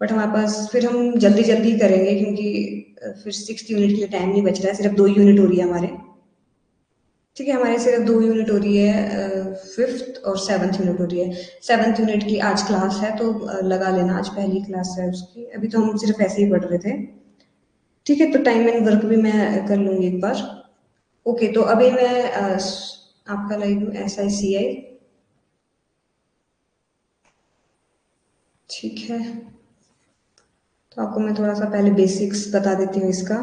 बट हमारे पास फिर हम जल्दी जल्दी करेंगे क्योंकि फिर 6th यूनिट के लिए टाइम नहीं बच रहा है, सिर्फ 2 यूनिट हो रही है हमारे। ठीक है, हमारे सिर्फ 2 यूनिट हो रही है, 5th और 7th यूनिट हो रही है। 7th यूनिट की आज क्लास है तो लगा लेना, आज पहली क्लास है उसकी। अभी तो हम सिर्फ ऐसे ही पढ़ रहे थे। ठीक है, तो टाइम एंड वर्क भी मैं कर लूंगी एक बार। ओके, तो अभी मैं आपका लाई हूँ SICI। ठीक है, तो आपको मैं थोड़ा सा पहले बेसिक्स बता देती हूँ इसका।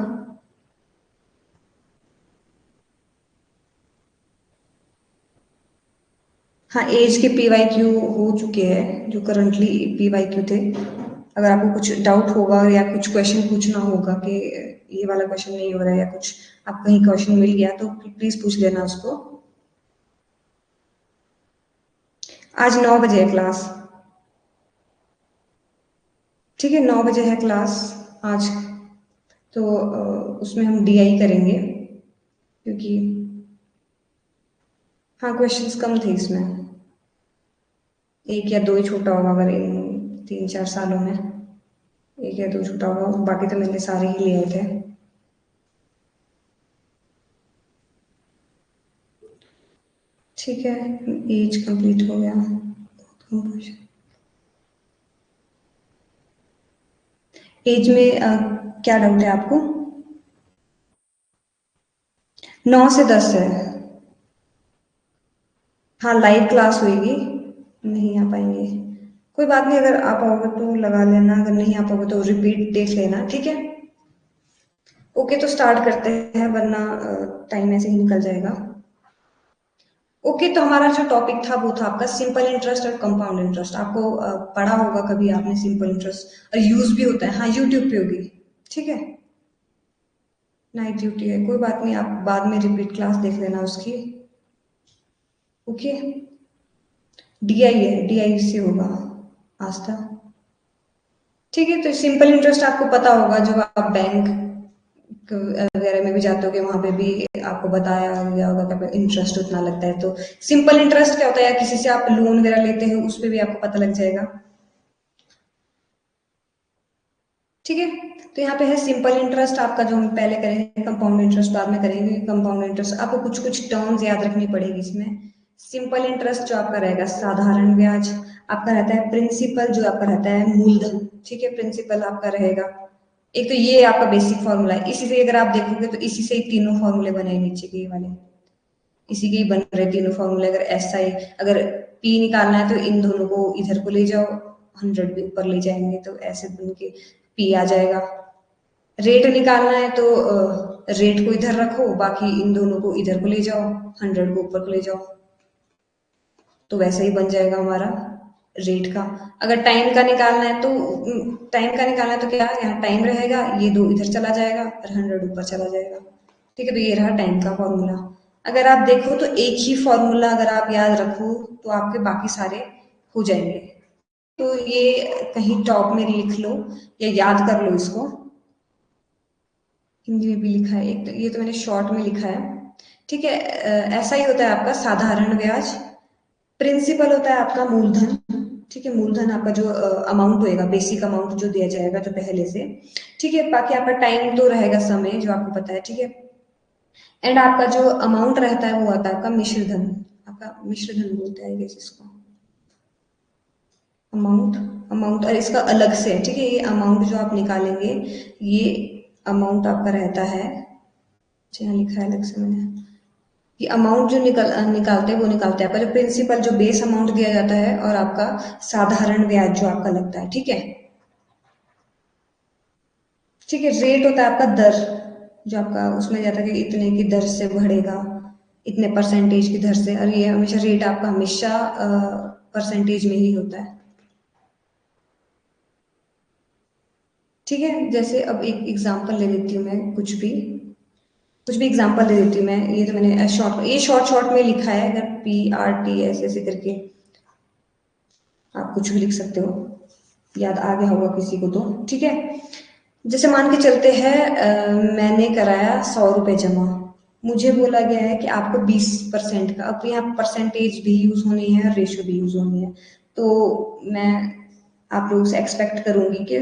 हाँ, एज के PYQ हो चुके हैं जो करंटली PYQ थे। अगर आपको कुछ डाउट होगा या कुछ क्वेश्चन पूछना होगा कि ये वाला क्वेश्चन नहीं हो रहा है या कुछ आप कहीं क्वेश्चन मिल गया तो प्लीज पूछ लेना उसको। आज 9 बजे है क्लास। ठीक है, 9 बजे है क्लास आज। तो उसमें हम DI करेंगे क्योंकि हाँ, क्वेश्चंस कम थे इसमें। एक या दो ही छूटा होगा अगर इन 3-4 सालों में, एक या दो छूटा होगा, बाकी तो मैंने सारे ही लिए थे। ठीक है, एज कंप्लीट हो गया। एज में क्या डाउट है आपको? 9 से 10 है। हाँ, लाइव क्लास होगी, नहीं आ पाएंगे कोई बात नहीं, अगर आप आओगे तो लगा लेना, अगर नहीं आ पाओगे तो रिपीट देख लेना। ठीक है, ओके, तो स्टार्ट करते हैं वरना टाइम ऐसे ही निकल जाएगा। ओके, तो हमारा जो टॉपिक था वो था आपका सिंपल इंटरेस्ट और कंपाउंड इंटरेस्ट। आपको पढ़ा होगा कभी आपने सिंपल इंटरेस्ट, और यूज भी होता है। हाँ, यूट्यूब पे होगी। ठीक है, नाइट ड्यूटी है, कोई बात नहीं, आप बाद में रिपीट क्लास देख लेना उसकी। ओके, DI है, DI से होगा आस्था। ठीक है, तो सिंपल इंटरेस्ट आपको पता होगा, जब आप बैंक वगैरह में भी जाते होगे वहां पे भी आपको बताया गया होगा कि इंटरेस्ट उतना लगता है। तो सिंपल इंटरेस्ट क्या होता है, या किसी से आप लोन वगैरह लेते हो उस पर भी आपको पता लग जाएगा। ठीक है, तो यहाँ पे है सिंपल इंटरेस्ट आपका, जो हम पहले करेंगे, कंपाउंड इंटरेस्ट बाद में करेंगे। कंपाउंड इंटरेस्ट आपको कुछ कुछ टर्म्स याद रखनी पड़ेगी इसमें। सिंपल इंटरेस्ट जो आपका रहेगा साधारण ब्याज, आपका रहता है प्रिंसिपल जो आपका रहता है मूलधन। ठीक है, प्रिंसिपल आपका रहेगा। एक तो ये आपका बेसिक फॉर्मूला है, इसी से अगर आप देखोगे तो इसी से ही तीनों फॉर्मूले बने हैं नीचे के ये वाले, इसी के ही बन रहे तीनों फॉर्मूले। अगर SI, अगर P निकालना है तो इन दोनों को इधर को ले जाओ, 100 भी ऊपर ले जाएंगे तो ऐसे बन के P आ जाएगा। रेट निकालना है तो रेट को इधर रखो, बाकी इन दोनों को इधर को ले जाओ, 100 को ऊपर को ले जाओ, तो वैसे ही बन जाएगा हमारा रेट का। अगर टाइम का निकालना है तो टाइम का निकालना है तो क्या, यहाँ टाइम रहेगा, ये दो इधर चला जाएगा और 100 ऊपर चला जाएगा। ठीक है, तो ये रहा टाइम का फॉर्मूला। अगर आप देखो तो एक ही फॉर्मूला अगर आप याद रखो तो आपके बाकी सारे हो जाएंगे। तो ये कहीं टॉप में लिख लो या याद कर लो इसको। हिंदी में भी लिखा है एक, तो ये तो मैंने शॉर्ट में लिखा है। ठीक है, ऐसा ही होता है आपका साधारण ब्याज। प्रिंसिपल होता है आपका मूलधन। ठीक है, मूलधन आपका जो अमाउंट होएगा, बेसिक अमाउंट जो दिया जाएगा तो पहले से। ठीक है, बाकी आपका टाइम तो रहेगा, समय जो आपको पता है। ठीक है, एंड आपका जो अमाउंट रहता है वो आता है आपका मिश्र धन। आपका मिश्र धन बोलते हैं इसको, अमाउंट। अमाउंट और इसका अलग से है। ठीक है, ये अमाउंट जो आप निकालेंगे, ये अमाउंट आपका रहता है, यहाँ लिखा है अलग से मैंने, कि अमाउंट जो निकालते हैं वो निकालते हैं आपका जो प्रिंसिपल जो बेस अमाउंट दिया जाता है और आपका साधारण ब्याज जो आपका लगता है, ठीक है। ठीक है, रेट होता है आपका दर, जो आपका उसमें जाता है कि इतने की दर से बढ़ेगा, इतने परसेंटेज की दर से, और ये हमेशा रेट आपका हमेशा परसेंटेज में ही होता है। ठीक है, जैसे अब एक एग्जांपल ले लेती हूँ मैं, कुछ भी एग्जांपल दे देती हूँ मैं। ये तो मैंने शॉर्ट शॉर्ट में लिखा है, अगर PRT ऐसे ऐसे करके आप कुछ भी लिख सकते हो, याद आ गया होगा किसी को तो। ठीक है, जैसे मान के चलते हैं मैंने कराया 100 रुपये जमा, मुझे बोला गया है कि आपको 20% का, अब यहाँ परसेंटेज भी यूज होनी है और रेशियो भी यूज होनी है, तो मैं आप लोगों से एक्सपेक्ट करूंगी कि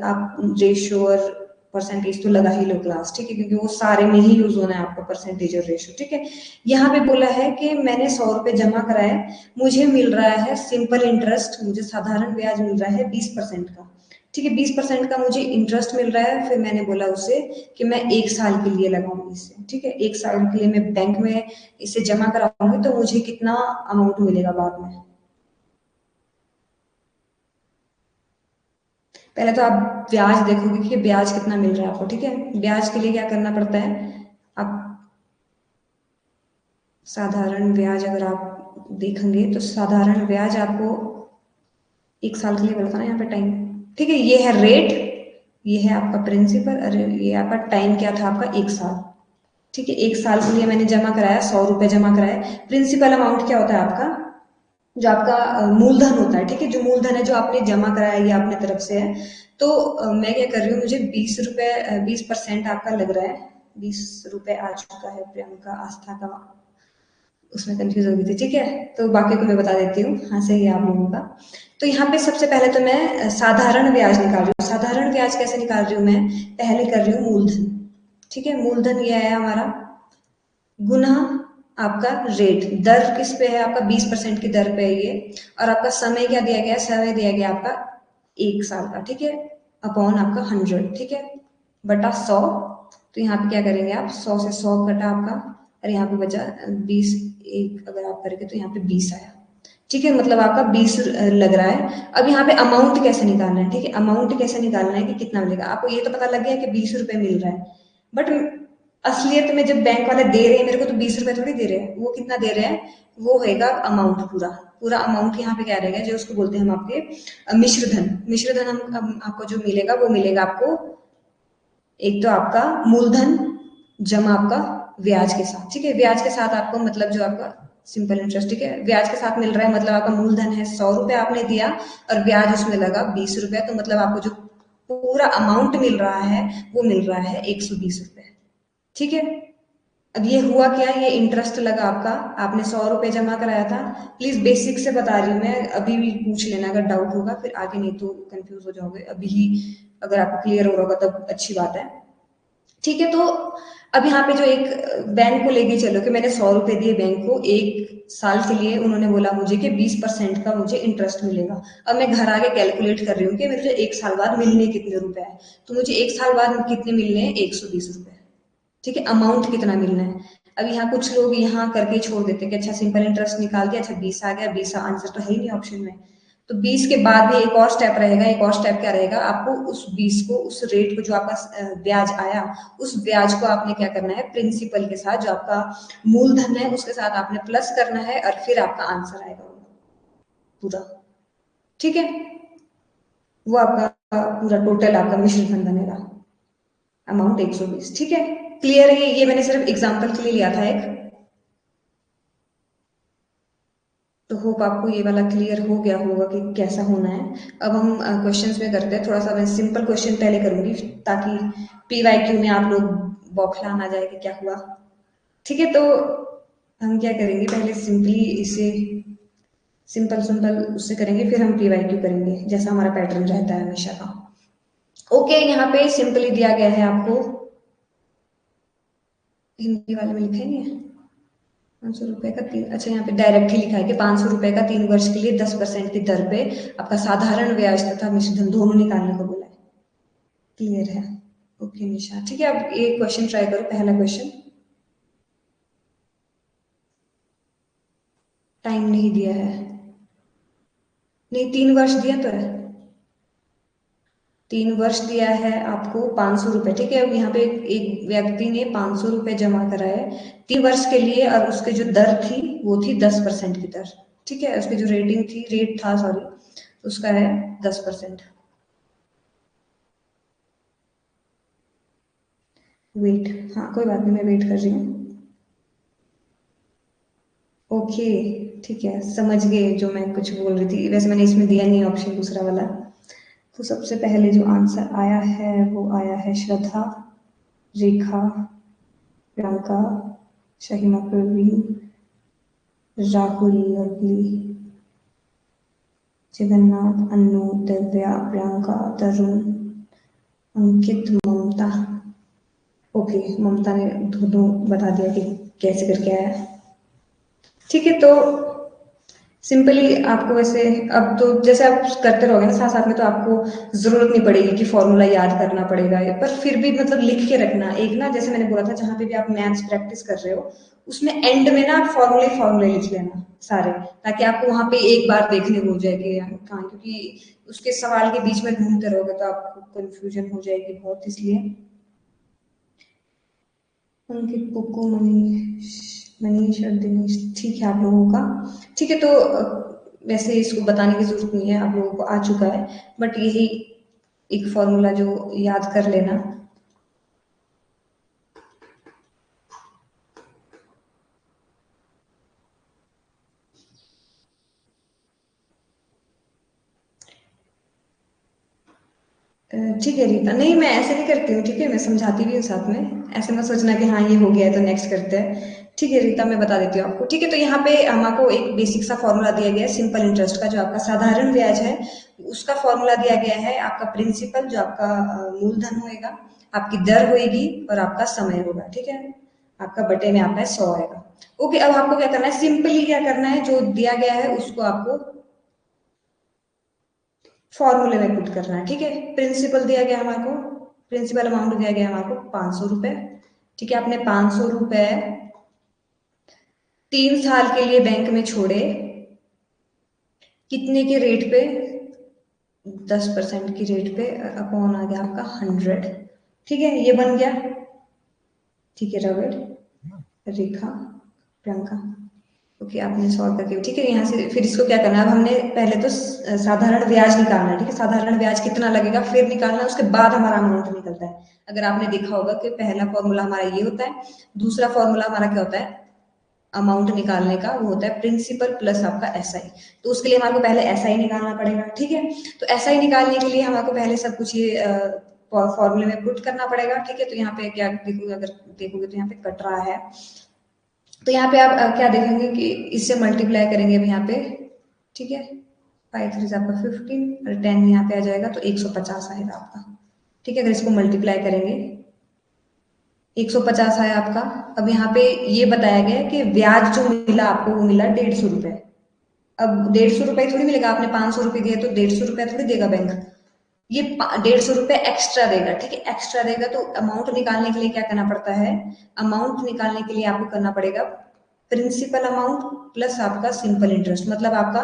आप रेशियो और परसेंटेज तो लगा ही लो क्लास, ठीक है, क्योंकि वो सारे में ही यूज होना है आपका परसेंटेज और रेशियो। ठीक है, यहाँ पे बोला है कि मैंने 100 रुपये जमा कराए, मुझे मिल रहा है सिंपल इंटरेस्ट, मुझे साधारण ब्याज मिल रहा है 20% का। ठीक है, 20% का मुझे इंटरेस्ट मिल रहा है, फिर मैंने बोला उसे कि मैं 1 साल के लिए लगाऊंगी इसे। ठीक है, 1 साल के लिए मैं बैंक में इसे जमा कराऊंगी, तो मुझे कितना अमाउंट मिलेगा बाद में। पहले तो आप ब्याज देखोगे कि ब्याज कितना मिल रहा है आपको। ठीक है, ब्याज के लिए क्या करना पड़ता है, आप साधारण ब्याज अगर आप देखेंगे तो साधारण ब्याज आपको 1 साल के लिए बोला था ना यहाँ पे टाइम। ठीक है, ये है रेट, ये है आपका प्रिंसिपल, अरे ये आपका टाइम क्या था आपका 1 साल। ठीक है, 1 साल के लिए मैंने जमा कराया, 100 रुपये जमा कराए। प्रिंसिपल अमाउंट क्या होता है आपका, जो आपका मूलधन होता है। ठीक है, जो मूलधन है जो आपने जमा कराया ये अपने तरफ से है, तो मैं क्या कर रही हूँ, मुझे 20 रुपये 20% आपका लग रहा है, 20 रुपये आ चुका है प्रियंका आस्था का, उसमें कंफ्यूज हो गई थी। ठीक है, तो बाकी को मैं बता देती हूँ, हाँ सही है आप लोगों का। तो यहाँ पे सबसे पहले तो मैं साधारण ब्याज निकाल रही हूँ। साधारण ब्याज कैसे निकाल रही हूँ मैं, पहले कर रही हूँ मूलधन। ठीक है, मूलधन ये है हमारा गुना आपका रेट, दर किस पे है आपका, 20% की दर पे है ये, और आपका समय क्या दिया गया, समय दिया गया आपका 1 साल का। ठीक है, अपॉन आपका 100, ठीक है, बटा 100। तो यहाँ पे क्या करेंगे आप, 100 से 100 कटा आपका, और यहाँ पे बचा 20, एक अगर आप करेंगे तो यहाँ पे 20 आया। ठीक है, मतलब आपका 20 लग रहा है। अब यहाँ पे अमाउंट कैसे निकालना है, ठीक है, अमाउंट कैसे निकालना है कि कितना मिलेगा आपको, ये तो पता लग गया कि 20 रुपये मिल रहा है, बट असलियत में जब बैंक वाले दे रहे हैं मेरे को, तो 20 रुपये थोड़ी दे रहे हैं, वो कितना दे रहे हैं, वो होगा अमाउंट, पूरा पूरा अमाउंट यहाँ पे क्या रहेगा, जो उसको बोलते हैं हम आपके मिश्रधन। मिश्रधन हम आपको जो मिलेगा वो मिलेगा आपको, एक तो आपका मूलधन जमा आपका ब्याज के साथ। ठीक है, ब्याज के साथ आपको मतलब जो आपका सिंपल इंटरेस्ट, ठीक है, ब्याज के साथ मिल रहा है, मतलब आपका मूलधन है 100 रुपये आपने दिया, और ब्याज उसमें लगा 20 रुपये, तो मतलब आपको जो पूरा अमाउंट मिल रहा है वो मिल रहा है 120 रुपये। ठीक है, अब ये हुआ क्या, ये इंटरेस्ट लगा आपका, आपने 100 रुपये जमा कराया था। प्लीज बेसिक से बता रही हूँ मैं, अभी भी पूछ लेना अगर डाउट होगा, फिर आगे नहीं तो कंफ्यूज हो जाओगे। अभी ही अगर आपको क्लियर हो रहा होगा तब अच्छी बात है। ठीक है, तो अब यहाँ पे जो एक बैंक को लेके चलो कि मैंने 100 रुपये दिए बैंक को, 1 साल के लिए उन्होंने बोला मुझे कि 20% का मुझे इंटरेस्ट मिलेगा। अब मैं घर आके कैलकुलेट कर रही हूँ कि मुझे 1 साल बाद मिलने कितने रुपए हैं, तो मुझे 1 साल बाद कितने मिलने हैं, 120 रुपये। ठीक है, अमाउंट कितना मिलना है। अब यहाँ कुछ लोग यहाँ करके छोड़ देते हैं कि अच्छा सिंपल इंटरेस्ट निकाल दिया, अच्छा 20 आ गया, 20 आंसर तो है ही नहीं ऑप्शन में। तो 20 के बाद भी एक और स्टेप रहेगा, एक और स्टेप क्या रहेगा, आपको उस 20 को, उस रेट को जो आपका ब्याज आया, उस ब्याज को आपने क्या करना है, प्रिंसिपल के साथ जो आपका मूलधन है उसके साथ आपने प्लस करना है, और फिर आपका आंसर आएगा पूरा। ठीक है, वो आपका पूरा टोटल आपका मिश्र धन बनेगा, अमाउंट 120। ठीक है, क्लियर है, ये मैंने सिर्फ एग्जांपल के लिए लिया था एक, तो होप आपको ये वाला क्लियर हो गया होगा कि कैसा होना है। अब हम क्वेश्चंस में करते हैं, थोड़ा सा मैं सिंपल क्वेश्चन पहले करूंगी, ताकि PYQ में आप लोग बौखला ना जाए कि क्या हुआ। ठीक है, तो हम क्या करेंगे, पहले सिंपली इसे सिंपल सिंपल उससे करेंगे, फिर हम PYQ करेंगे, जैसा हमारा पैटर्न रहता है हमेशा का। ओके, यहाँ पे सिंपली दिया गया है आपको, हिंदी वाले में लिखा नहीं है, 500 रुपए का तीन, अच्छा यहाँ पे डायरेक्ट ही लिखा है कि 500 रुपए का 3 वर्ष के लिए 10% की दर पे आपका साधारण ब्याज तथा मिश्रधन दोनों निकालने को बोला है। क्लियर है, ओके निशा। ठीक है, अब एक क्वेश्चन ट्राई करो, पहला क्वेश्चन। टाइम नहीं दिया है, नहीं 3 वर्ष दिया तो है, 3 वर्ष दिया है आपको 500 रुपए, ठीक है। अब यहाँ पे एक व्यक्ति ने 500 रुपए जमा कराए 3 वर्ष के लिए, और उसके जो दर थी वो थी 10% की दर, ठीक है। उसकी जो रेटिंग थी, रेट था सॉरी, उसका है 10%। वेट, हाँ कोई बात नहीं, मैं वेट कर रही हूँ। ओके, ठीक है, समझ गए जो मैं कुछ बोल रही थी। वैसे मैंने इसमें दिया नहीं ऑप्शन दूसरा वाला। तो सबसे पहले जो आंसर आया है वो आया है श्रद्धा, रेखा, प्रियंका, शहीमा प्रवीण, राहुल, लवली, जगन्नाथ, अनु, दिव्या, प्रियंका, तरुण, अंकित, ममता। ओके, ममता ने दोनों बता दिया कि कैसे करके आया, ठीक है। तो सिंपली आपको वैसे अब तो जैसे आप करते रहोगे ना साथ साथ में, तो आपको जरूरत नहीं पड़ेगी कि फॉर्मूला याद करना पड़ेगा, पर फिर भी मतलब लिख के रखना एक ना, जैसे मैंने बोला था जहां पे भी आप मैथ्स प्रैक्टिस कर रहे हो उसमें एंड में ना आप फॉर्मूले फॉर्मूले लिख लेना सारे, ताकि आपको वहां पे एक बार देखने को हो जाएगी कहाँ, क्योंकि उसके सवाल के बीच में ढूंढते रहोगे तो आपको कंफ्यूजन हो जाएगी बहुत, इसलिए। अंकित, पुक्कू, मनीष, मनीष और दिनेश, ठीक है आप लोगों का, ठीक है। तो वैसे इसको बताने की जरूरत नहीं है, आप लोगों को आ चुका है, बट यही एक फॉर्मूला जो याद कर लेना। ठीक है रीता, नहीं मैं ऐसे नहीं करती हूँ, ठीक है, मैं समझाती भी हूँ साथ में, ऐसे मत सोचना कि हाँ ये हो गया है तो नेक्स्ट करते हैं। ठीक है रीता, मैं बता देती हूँ आपको, ठीक है। तो यहाँ पे हमको एक बेसिक सा फॉर्मूला दिया गया है सिंपल इंटरेस्ट का, जो आपका साधारण ब्याज है उसका फॉर्मूला दिया गया है। आपका प्रिंसिपल जो आपका मूलधन होएगा, आपकी दर होएगी, और आपका समय होगा, ठीक है। आपका बटे में आपका 100 आएगा। ओके, अब आपको क्या करना है, सिंपली क्या करना है, जो दिया गया है उसको आपको फॉर्मूले में पुट करना है, ठीक है। प्रिंसिपल दिया गया हमारे को, प्रिंसिपल अमाउंट दिया गया हमारे को 500 रुपए, ठीक है। आपने 500 रुपए 3 साल के लिए बैंक में छोड़े, कितने के रेट पे, 10% की रेट पे, अपॉन आ गया आपका 100, ठीक है, ये बन गया, ठीक है। रविड, रेखा, प्रियंका, ओके आपने सॉल्व करके, ठीक है। यहाँ से फिर इसको क्या करना है, अब हमने पहले तो साधारण ब्याज निकालना है, ठीक है। साधारण ब्याज कितना लगेगा फिर निकालना है, उसके बाद हमारा अमाउंट निकलता है। अगर आपने देखा होगा कि पहला फॉर्मूला हमारा ये होता है, दूसरा फॉर्मूला हमारा क्या होता है अमाउंट निकालने का, वो होता है प्रिंसिपल प्लस आपका एसआई। तो उसके लिए हमारे को पहले एसआई निकालना पड़ेगा, ठीक है। तो एसआई निकालने के लिए हमारे को पहले सब कुछ ये फॉर्मूले में पुट करना पड़ेगा, ठीक है। तो यहाँ पे क्या देखोगे, अगर देखोगे तो यहाँ पे कट रहा है, तो यहाँ पे आप क्या देखेंगे कि इससे मल्टीप्लाई करेंगे अब यहाँ पे, ठीक है। 5 3 आपका 15 और 10 यहाँ पे आ जाएगा तो 150 आएगा आपका, ठीक है। अगर इसको मल्टीप्लाई करेंगे 150 आया आपका। अब यहाँ पे ये बताया गया है कि ब्याज जो मिला आपको वो मिला 150 रुपए। अब 150 रुपए थोड़ी मिलेगा, आपने 500 रुपए दिए तो 150 रुपया थोड़ी देगा बैंक, ये 150 रुपए एक्स्ट्रा देगा, ठीक है, एक्स्ट्रा देगा। तो अमाउंट निकालने के लिए क्या करना पड़ता है, अमाउंट निकालने के लिए आपको करना पड़ेगा प्रिंसिपल अमाउंट प्लस आपका सिंपल इंटरेस्ट, मतलब आपका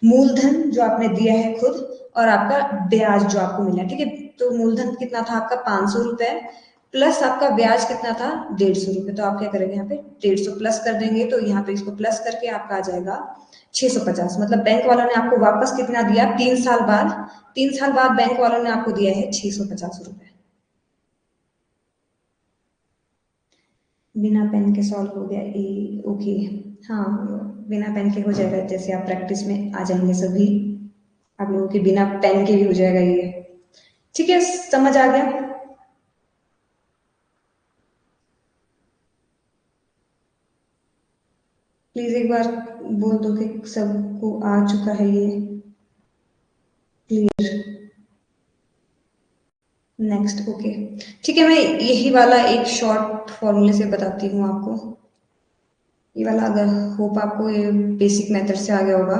मूलधन जो आपने दिया है खुद, और आपका ब्याज जो आपको मिला, ठीक है। तो मूलधन कितना था आपका 500 रुपए, प्लस आपका ब्याज कितना था 150 रुपए। तो आप क्या करेंगे यहाँ पे 150 प्लस कर देंगे, तो यहाँ पे इसको प्लस करके आपका आ जाएगा 650। मतलब बैंक वालों ने आपको वापस कितना दिया 3 साल बाद, 3 साल बाद बैंक वालों ने आपको दिया है 650 रुपए। बिना पेन के सॉल्व हो गया ए, ओके। हाँ, बिना पेन के हो जाएगा, जैसे आप प्रैक्टिस में आ जाएंगे सभी आप लोगों के, बिना पेन के भी हो जाएगा ये, ठीक है, समझ आ गया। प्लीज एक बार बोल दो कि सबको आ चुका है ये क्लियर। नेक्स्ट, ओके, ठीक है। मैं यही वाला एक शॉर्ट फॉर्मूले से बताती हूँ आपको, ये वाला, अगर होप आपको ये बेसिक मेथड से आ गया होगा।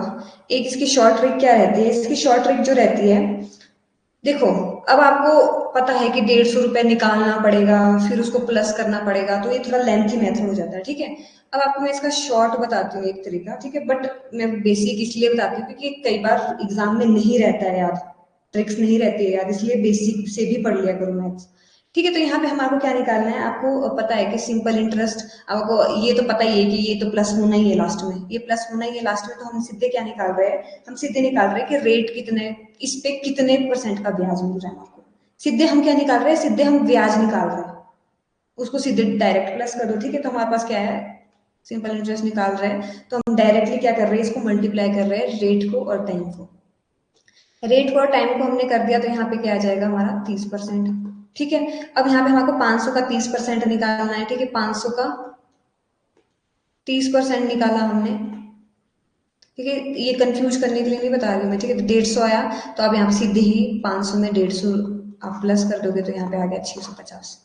एक इसकी शॉर्ट ट्रिक क्या रहती है, इसकी शॉर्ट ट्रिक जो रहती है, देखो अब आपको पता है कि 150 रुपये निकालना पड़ेगा, फिर उसको प्लस करना पड़ेगा, तो ये थोड़ा लेंथी मेथड हो जाता है, ठीक है। अब आपको मैं इसका शॉर्ट बताती हूँ एक तरीका, ठीक है, बट मैं बेसिक इसलिए बताती हूँ क्योंकि कई बार एग्जाम में नहीं रहता है याद, ट्रिक्स नहीं रहती है याद, इसलिए बेसिक से भी पढ़ लिया करो मैथ्स, ठीक है। तो यहाँ पे हमारे को क्या निकालना है, आपको पता है कि सिंपल इंटरेस्ट, आपको ये तो पता ही है कि ये तो प्लस होना ही है लास्ट में, ये प्लस होना ही है लास्ट में, तो हम सीधे क्या निकाल रहे हैं, हम सीधे निकाल रहे हैं कि रेट कितने, इस पे कितने % का ब्याज मिल रहा है आपको, सीधे हम क्या निकाल रहे हैं, सीधे हम ब्याज निकाल रहे हैं, उसको सीधे डायरेक्ट प्लस कर दो, ठीक है। तो हमारे पास क्या है, सिंपल इंटरेस्ट निकाल रहे हैं, तो हम डायरेक्टली क्या कर रहे हैं, इसको मल्टीप्लाई कर रहे हैं रेट को और टाइम को, रेट को और टाइम को हमने कर दिया, तो यहाँ पे क्या आ जाएगा हमारा 30%, ठीक है। अब यहाँ पे हमको 500 का 30% निकालना है, ठीक है, 500 का 30% निकाला हमने, ठीक है, ये कंफ्यूज करने के लिए नहीं बता रही हूँ मैं, ठीक है। 150 आया, तो अब यहाँ पे सीधे ही 500 में 150 आप प्लस कर दोगे, तो यहाँ पे आ गया 650,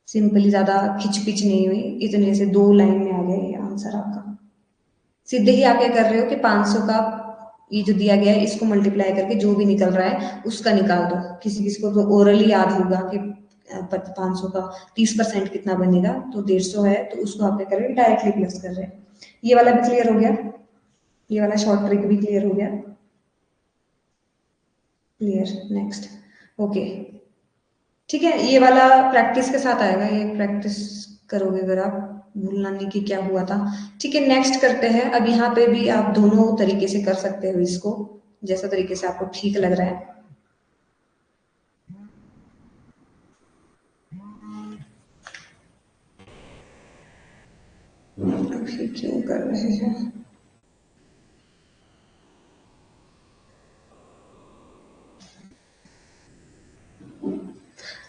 सिंपली, ज्यादा खिचपिच नहीं हुई, इतने से 2 लाइन में आ गया ये आंसर आपका। सीधे ही आप क्या कर रहे हो कि 500 का ये जो दिया गया है इसको मल्टीप्लाई करके जो भी निकल रहा है उसका निकाल दो, किसी किसी को तो ओरली याद होगा कि 500 का 30% कितना बनेगा, तो 150 है, तो उसको आप क्या कर रहे हो, डायरेक्टली प्लस कर रहे हैं। ये वाला भी क्लियर हो गया, ये वाला शॉर्ट ट्रिक भी क्लियर हो गया, क्लियर, नेक्स्ट, ओके, ठीक है। ये वाला प्रैक्टिस के साथ आएगा, ये प्रैक्टिस करोगे अगर आप, भूलना नहीं कि क्या हुआ था, ठीक है। नेक्स्ट करते हैं, अब यहाँ पे भी आप दोनों तरीके से कर सकते हो इसको, जैसा तरीके से आपको ठीक लग रहा है। अभी क्यों कर रहे हैं,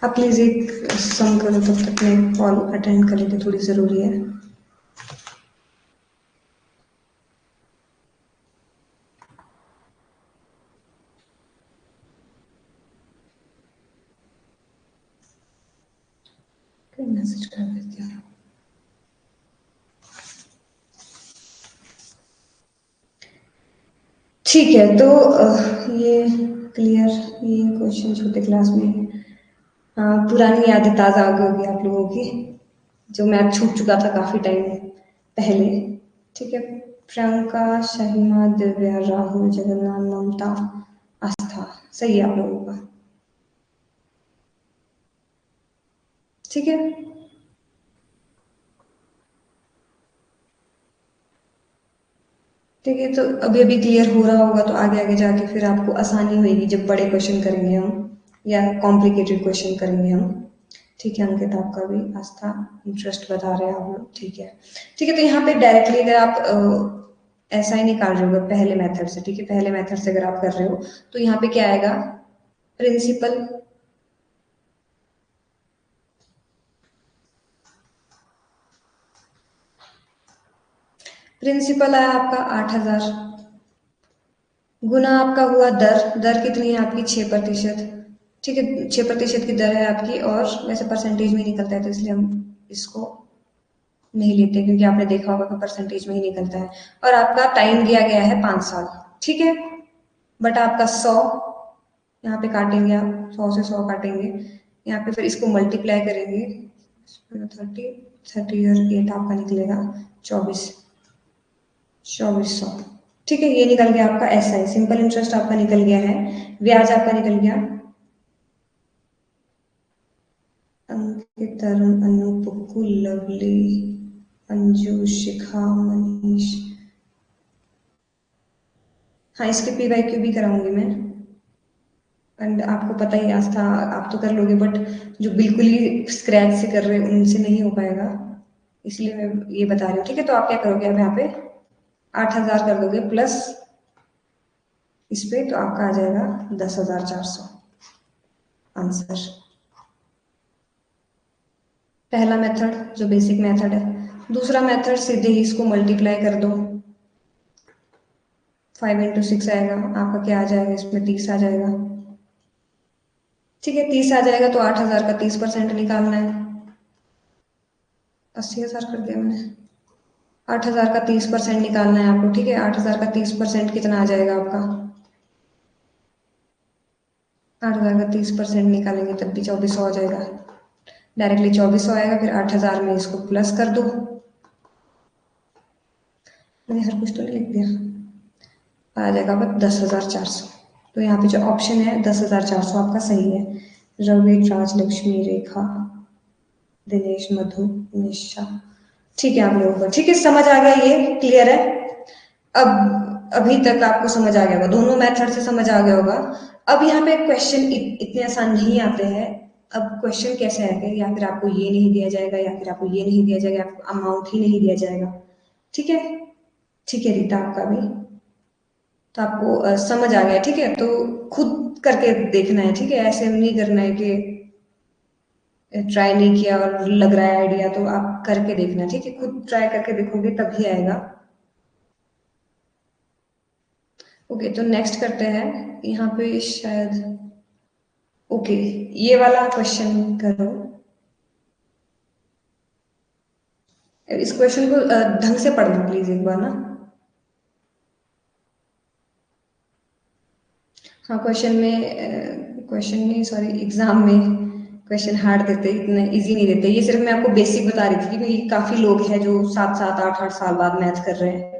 आप प्लीज एक सम करो, तब तक मैं कॉल अटेंड कर लेती, थोड़ी जरूरी है। मैसेज कर देती हूँ, ठीक है। तो ये क्लियर, ये क्वेश्चन छोटे क्लास में है, पुरानी यादें ताज़ा हो गई होगी आप लोगों की, जो मैथ छूट चुका था काफ़ी टाइम पहले, ठीक है। प्रियंका, शहीमा, दिव्या, राहुल, जगन्नाथ, ममता, आस्था, सही है आप लोगों का, ठीक है। ठीक है, तो अभी अभी क्लियर हो रहा होगा, तो आगे आगे जाके फिर आपको आसानी होगी जब बड़े क्वेश्चन करेंगे हम, या कॉम्प्लिकेटेड क्वेश्चन करेंगे हम, ठीक है। अंकित आपका भी आस्था, इंटरेस्ट बता रहे हैं आप लोग, ठीक है, ठीक है। तो यहाँ पे डायरेक्टली अगर आप ऐसा ही निकाल रहे हो पहले मेथड से, ठीक है, पहले मेथड से अगर आप कर रहे हो, तो यहाँ पे क्या आएगा, प्रिंसिपल, प्रिंसिपल आया आपका 8,000, गुना आपका हुआ दर, दर कितनी है आपकी, 6%, ठीक है, 6% की दर है आपकी, और वैसे परसेंटेज में निकलता है, तो इसलिए हम इसको नहीं लेते, क्योंकि आपने देखा होगा कि परसेंटेज में ही निकलता है, और आपका टाइम दिया गया है 5 साल, ठीक है, बट आपका 100, यहाँ पे काटेंगे आप, 100 से 100 काटेंगे, यहाँ पे फिर इसको मल्टीप्लाई करेंगे, 30, 30 और 8 आपका निकलेगा 24, 2400, ठीक है। ये निकल गया आपका ऐसा है, सिंपल इंटरेस्ट आपका निकल गया है, ब्याज आपका निकल गया, अंकित, तरुण, अनु, पुक्कू, लवली, अंजू, शिखा, मनीष, हाँ, इसके PYQ भी कराऊंगी मैं, एंड आपको पता ही आस्था, आप तो कर लोगे, बट जो बिल्कुल ही स्क्रैच से कर रहे हैं उनसे नहीं हो पाएगा, इसलिए मैं ये बता रही हूँ, ठीक है। तो आप क्या करोगे, अब यहाँ पे 8,000 कर दोगे प्लस इस पे, तो आपका आ जाएगा 10,400 आंसर, पहला मेथड जो बेसिक मेथड है। दूसरा मेथड, सीधे ही इसको मल्टीप्लाई कर दो, 5 इंटू 6 आएगा आपका, क्या आ जाएगा इसमें, 30 आ जाएगा, ठीक है। 30 आ जाएगा, तो 8,000 का 30% निकालना है, 80,000 कर दिया मैंने, 8,000 का 30% निकालना है आपको, ठीक है। 8,000 का 30% कितना आ जाएगा आपका, 8,000 का 30% निकालेंगे तब भी 2400 आ जाएगा। डायरेक्टली 2400 आएगा, फिर 8,000 में इसको प्लस कर दो। मैंने हर कुछ तो नहीं लिख दिया। आ जाएगा बस 10,400। तो यहाँ पे जो ऑप्शन है 10,400 आपका सही है। रवि, राज, लक्ष्मी, रेखा, दिनेश, मधु, निशा। ठीक है आप लोगों को ठीक है, समझ आ गया, ये क्लियर है। अब अभी तक आपको समझ आ गया होगा, दोनों मेथड से समझ आ गया होगा। अब यहाँ पे क्वेश्चन इतने आसान नहीं आते हैं। अब क्वेश्चन कैसे आएंगे, या फिर आपको ये नहीं दिया जाएगा, या फिर आपको ये नहीं दिया जाएगा, आपको अमाउंट ही नहीं दिया जाएगा। ठीक है, ठीक है रीता, आपका भी तो आपको समझ आ गया। ठीक है, तो खुद करके देखना है। ठीक है, ऐसे नहीं करना है कि ट्राई नहीं किया और लग रहा है आइडिया, तो आप करके देखना। ठीक है, खुद ट्राई करके देखोगे तभी आएगा। ओके, तो नेक्स्ट करते हैं। यहाँ पे शायद ओके, ये वाला क्वेश्चन करो। इस क्वेश्चन को ढंग से पढ़ना प्लीज एक बार ना। हाँ, क्वेश्चन में सॉरी, एग्जाम में क्वेश्चन हार्ड देते, इतने इजी नहीं देते। ये सिर्फ मैं आपको बेसिक बता रही थी, क्योंकि काफी लोग हैं जो 7-7, 8-8 साल बाद मैथ कर रहे हैं।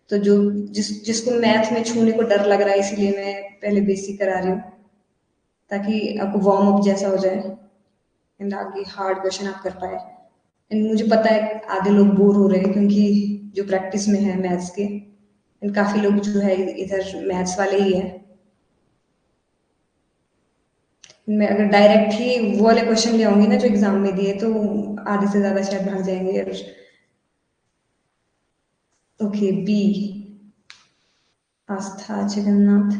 तो जो जिसको मैथ में छूने को डर लग रहा है, इसीलिए मैं पहले बेसिक करा रही हूँ, ताकि आपको वार्म अप जैसा हो जाए एंड आगे हार्ड क्वेश्चन आप कर पाए। एंड मुझे पता है आधे लोग बोर हो रहे हैं, क्योंकि जो प्रैक्टिस में है मैथ्स के, एंड काफी लोग जो है इधर मैथ्स वाले ही है। मैं अगर डायरेक्ट ही वो वाले क्वेश्चन ले आऊंगी ना जो एग्जाम में दिए, तो आधे से ज्यादा शायद भाग जाएंगे। ओके, बी, आस्था, जगन्नाथ,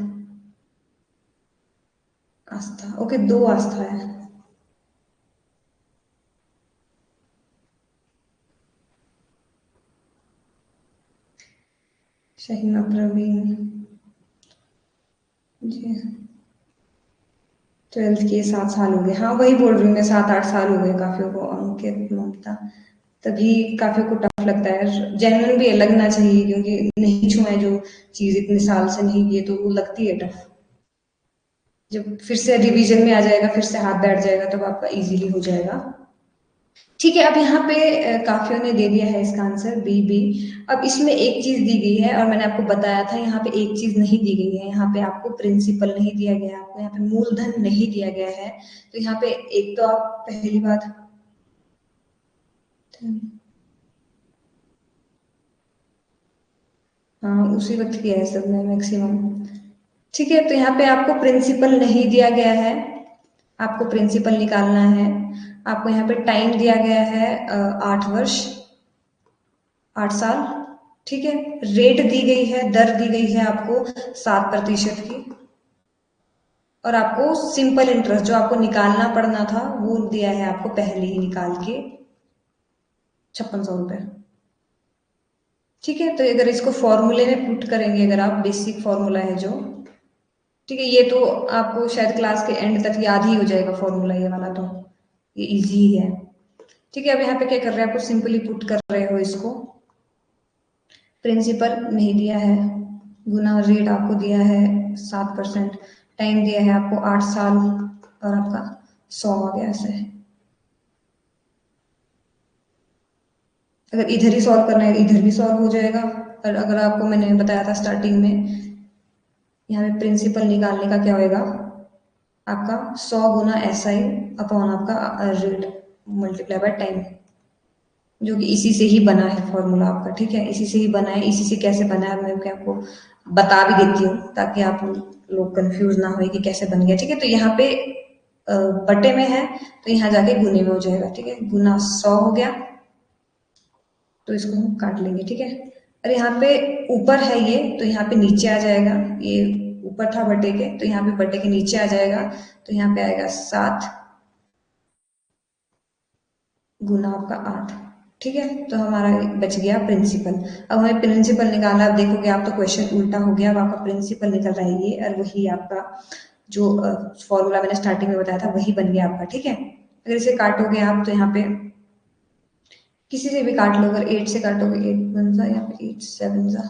आस्था। ओके, दो आस्था है। शहीना प्रवीण जी, 12th के 7 साल हो गए। हाँ, वही बोल रही हूँ मैं, 7-8 साल हो गए काफियों को। अंकित, ममता, तभी काफियों को टफ लगता है। जेन्युइन भी लगना चाहिए, क्योंकि नहीं छुए जो चीज इतने साल से नहीं किए, तो वो लगती है टफ। जब फिर से रिवीजन में आ जाएगा, फिर से हाथ बैठ जाएगा, तब आपका इजीली हो जाएगा। ठीक है, अब यहाँ पे काफियों ने दे दिया है इसका आंसर बी बी। अब इसमें एक चीज दी गई है, और मैंने आपको बताया था यहाँ पे एक चीज नहीं दी गई है। यहाँ पे आपको प्रिंसिपल नहीं दिया गया है, आपको यहाँ पे मूलधन नहीं दिया गया है। तो यहाँ पे एक तो आप पहली बात, हाँ उसी वक्त किया है सबने मैक्सिमम। ठीक है, तो यहाँ पे आपको प्रिंसिपल नहीं दिया गया है, आपको प्रिंसिपल निकालना है। आपको यहाँ पे टाइम दिया गया है 8 वर्ष, 8 साल। ठीक है, रेट दी गई है, दर दी गई है आपको 7% की। और आपको सिंपल इंटरेस्ट जो आपको निकालना पड़ना था, वो दिया है आपको पहले ही निकाल के, 5600 रुपये। ठीक है, तो अगर इसको फॉर्मूले में पुट करेंगे, अगर आप बेसिक फॉर्मूला है जो, ठीक है, ये तो आपको शायद क्लास के एंड तक याद ही हो जाएगा फॉर्मूला, ये वाला तो ये इजी ही है। ठीक है, अब यहाँ पे क्या कर रहे हैं, आपको सिंपली पुट कर रहे हो इसको। प्रिंसिपल नहीं दिया है, गुना रेट आपको दिया है 7%, टाइम दिया है आपको 8 साल, और आपका 100 आ गया ऐसे। अगर इधर ही सॉल्व करना है, इधर भी सॉल्व हो जाएगा। और अगर आपको मैंने बताया था स्टार्टिंग में, यहाँ पे प्रिंसिपल निकालने का क्या होएगा, आपका 100 गुना SI अपॉन आपका रेट मल्टीप्लाई बाय टाइम, जो कि इसी से ही बना है फॉर्मूला आपका। ठीक है, इसी से ही बना है। इसी से कैसे बना है मैं आपको बता भी देती हूँ, ताकि आप लोग कंफ्यूज ना हो कि कैसे बन गया। ठीक है, तो यहाँ पे बटे में है, तो यहाँ जाके गुने में हो जाएगा। ठीक है, गुना 100 हो गया, तो इसको हम काट लेंगे। ठीक है, और यहाँ पे ऊपर है ये, तो यहाँ पे नीचे आ जाएगा। ये ऊपर था बटे के, तो यहाँ पे बटे के नीचे आ जाएगा, तो यहाँ पे आएगा 7 गुना आपका 8। ठीक है, तो हमारा बच गया प्रिंसिपल। अब हमें प्रिंसिपल निकालना, अब देखोगे आप तो क्वेश्चन उल्टा हो गया। अब आपका प्रिंसिपल निकल रहा है ये, और वही आपका जो फॉर्मूला मैंने स्टार्टिंग में बताया था वही बन गया आपका। ठीक है, अगर इसे काटोगे आप, तो यहाँ पे किसी से भी काट लो। अगर 8 से काटोगे, 8 1 जा, यहाँ पे 8 7 जा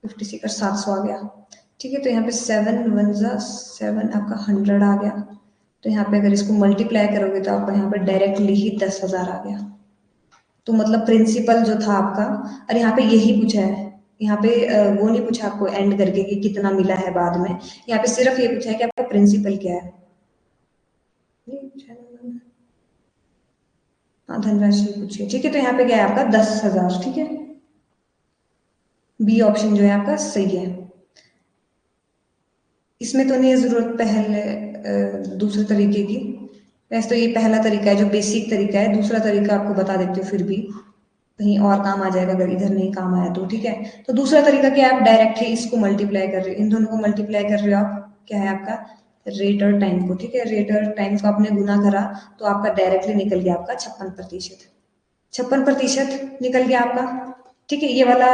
56 और 700 आ गया। ठीक है, तो यहाँ पे 7 1 जा 7 आपका 100 आ गया। तो यहाँ पे अगर इसको मल्टीप्लाई करोगे तो आपको यहाँ पे डायरेक्टली ही 10,000 आ गया। तो मतलब प्रिंसिपल जो था आपका, और यहाँ पे यही पूछा है, यहाँ पे वो नहीं पूछा आपको एंड करके कि कितना मिला है बाद में, यहाँ पे सिर्फ ये पूछा है कि आपका प्रिंसिपल क्या है। हाँ, धनराशि पूछिए। ठीक है, तो यहाँ पे क्या है आपका 10,000। ठीक है, बी ऑप्शन जो है आपका सही है। इसमें तो नहीं है जरूरत पहले दूसरे तरीके की, वैसे तो ये पहला तरीका है जो बेसिक तरीका है। दूसरा तरीका आपको बता देती हूँ, फिर भी कहीं और काम आ जाएगा अगर इधर नहीं काम आया तो। ठीक है, तो दूसरा तरीका क्या है, आप डायरेक्ट ही इसको मल्टीप्लाई कर रहे हो, इन दोनों को मल्टीप्लाई कर रहे हो आप, क्या है आपका रेट और टाइम को। ठीक है, रेट और टाइम को आपने गुना करा तो आपका डायरेक्टली निकल गया आपका 56%। 56% निकल गया आपका। ठीक है, ये वाला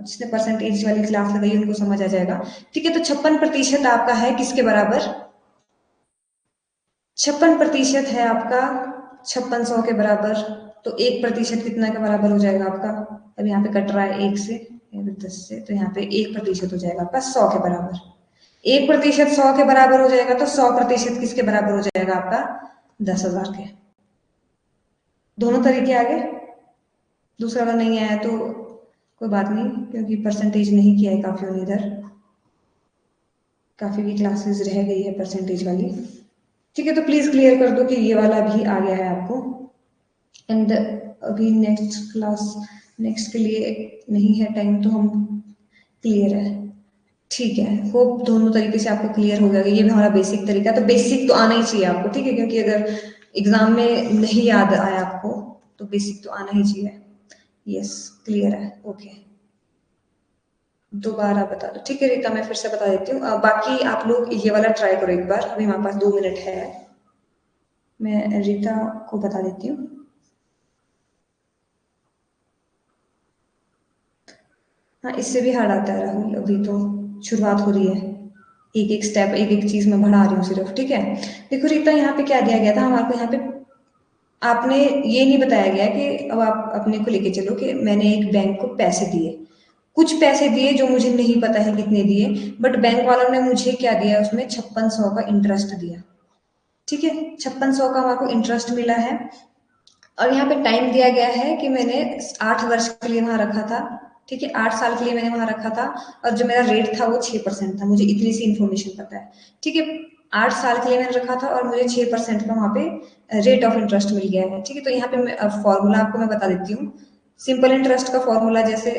जिसने परसेंटेज वाली क्लास लगाई उनको समझ आ जाएगा। ठीक है, तो 56% आपका है किसके बराबर, 56% है आपका 5600 के बराबर। तो 1% कितना के बराबर हो जाएगा आपका, अब यहाँ पे कट रहा है 1 से, यहाँ पे 10 से, तो यहाँ पे 1% हो जाएगा आपका 100 के बराबर। 1% 100 के बराबर हो जाएगा, तो 100% किसके बराबर हो जाएगा आपका 10,000 के। दोनों तरीके आ गए। दूसरा अगर नहीं आया तो कोई बात नहीं, क्योंकि परसेंटेज नहीं किया है काफी ने इधर, काफी भी क्लासेस रह गई है परसेंटेज वाली। ठीक है, तो प्लीज क्लियर कर दो कि ये वाला भी आ गया है आपको। एंड अभी नेक्स्ट क्लास, नेक्स्ट के लिए नहीं है टाइम, तो हम क्लियर है। ठीक है, होप दोनों तरीके से आपको क्लियर हो गया। ये भी हमारा बेसिक तरीका, तो बेसिक तो आना ही चाहिए आपको। ठीक है, क्योंकि अगर एग्जाम में नहीं याद आया आपको तो बेसिक तो आना ही चाहिए। यस, क्लियर है, ओके। दोबारा बता दो। ठीक है रीता, मैं फिर से बता देती हूँ। बाकी आप लोग ये वाला ट्राई करो एक बार, अभी हमारे पास 2 मिनट है। मैं रीता को बता देती हूँ। हाँ, इससे भी हार्ड आता है राहुल, अभी तो शुरुआत हो रही है। एक एक स्टेप, एक एक चीज मैं बढ़ा रही हूँ सिर्फ। ठीक है, देखो रीता, यहाँ पे क्या दिया गया था हमारे को, यहाँ पे आपने ये नहीं बताया गया कि अब आप अपने को लेके चलो कि मैंने एक बैंक को पैसे दिए, कुछ पैसे दिए जो मुझे नहीं पता है कितने दिए, बट बैंक वालों ने मुझे क्या दिया, उसमें 5600 का इंटरेस्ट दिया। ठीक है, 5600 का हमारे को इंटरेस्ट मिला है। और यहाँ पे टाइम दिया गया है कि मैंने 8 वर्ष के लिए वहां रखा था। ठीक है, 8 साल के लिए मैंने वहां रखा था, और जो मेरा रेट था वो 6% था, मुझे इतनी सी इन्फॉर्मेशन पता है। ठीक है, 8 साल के लिए मैंने रखा था और मुझे 6% का वहां पे रेट ऑफ इंटरेस्ट मिल गया है। ठीक है, तो यहाँ पे फॉर्मूला आपको मैं बता देती हूँ। सिंपल इंटरेस्ट का फॉर्मूला, जैसे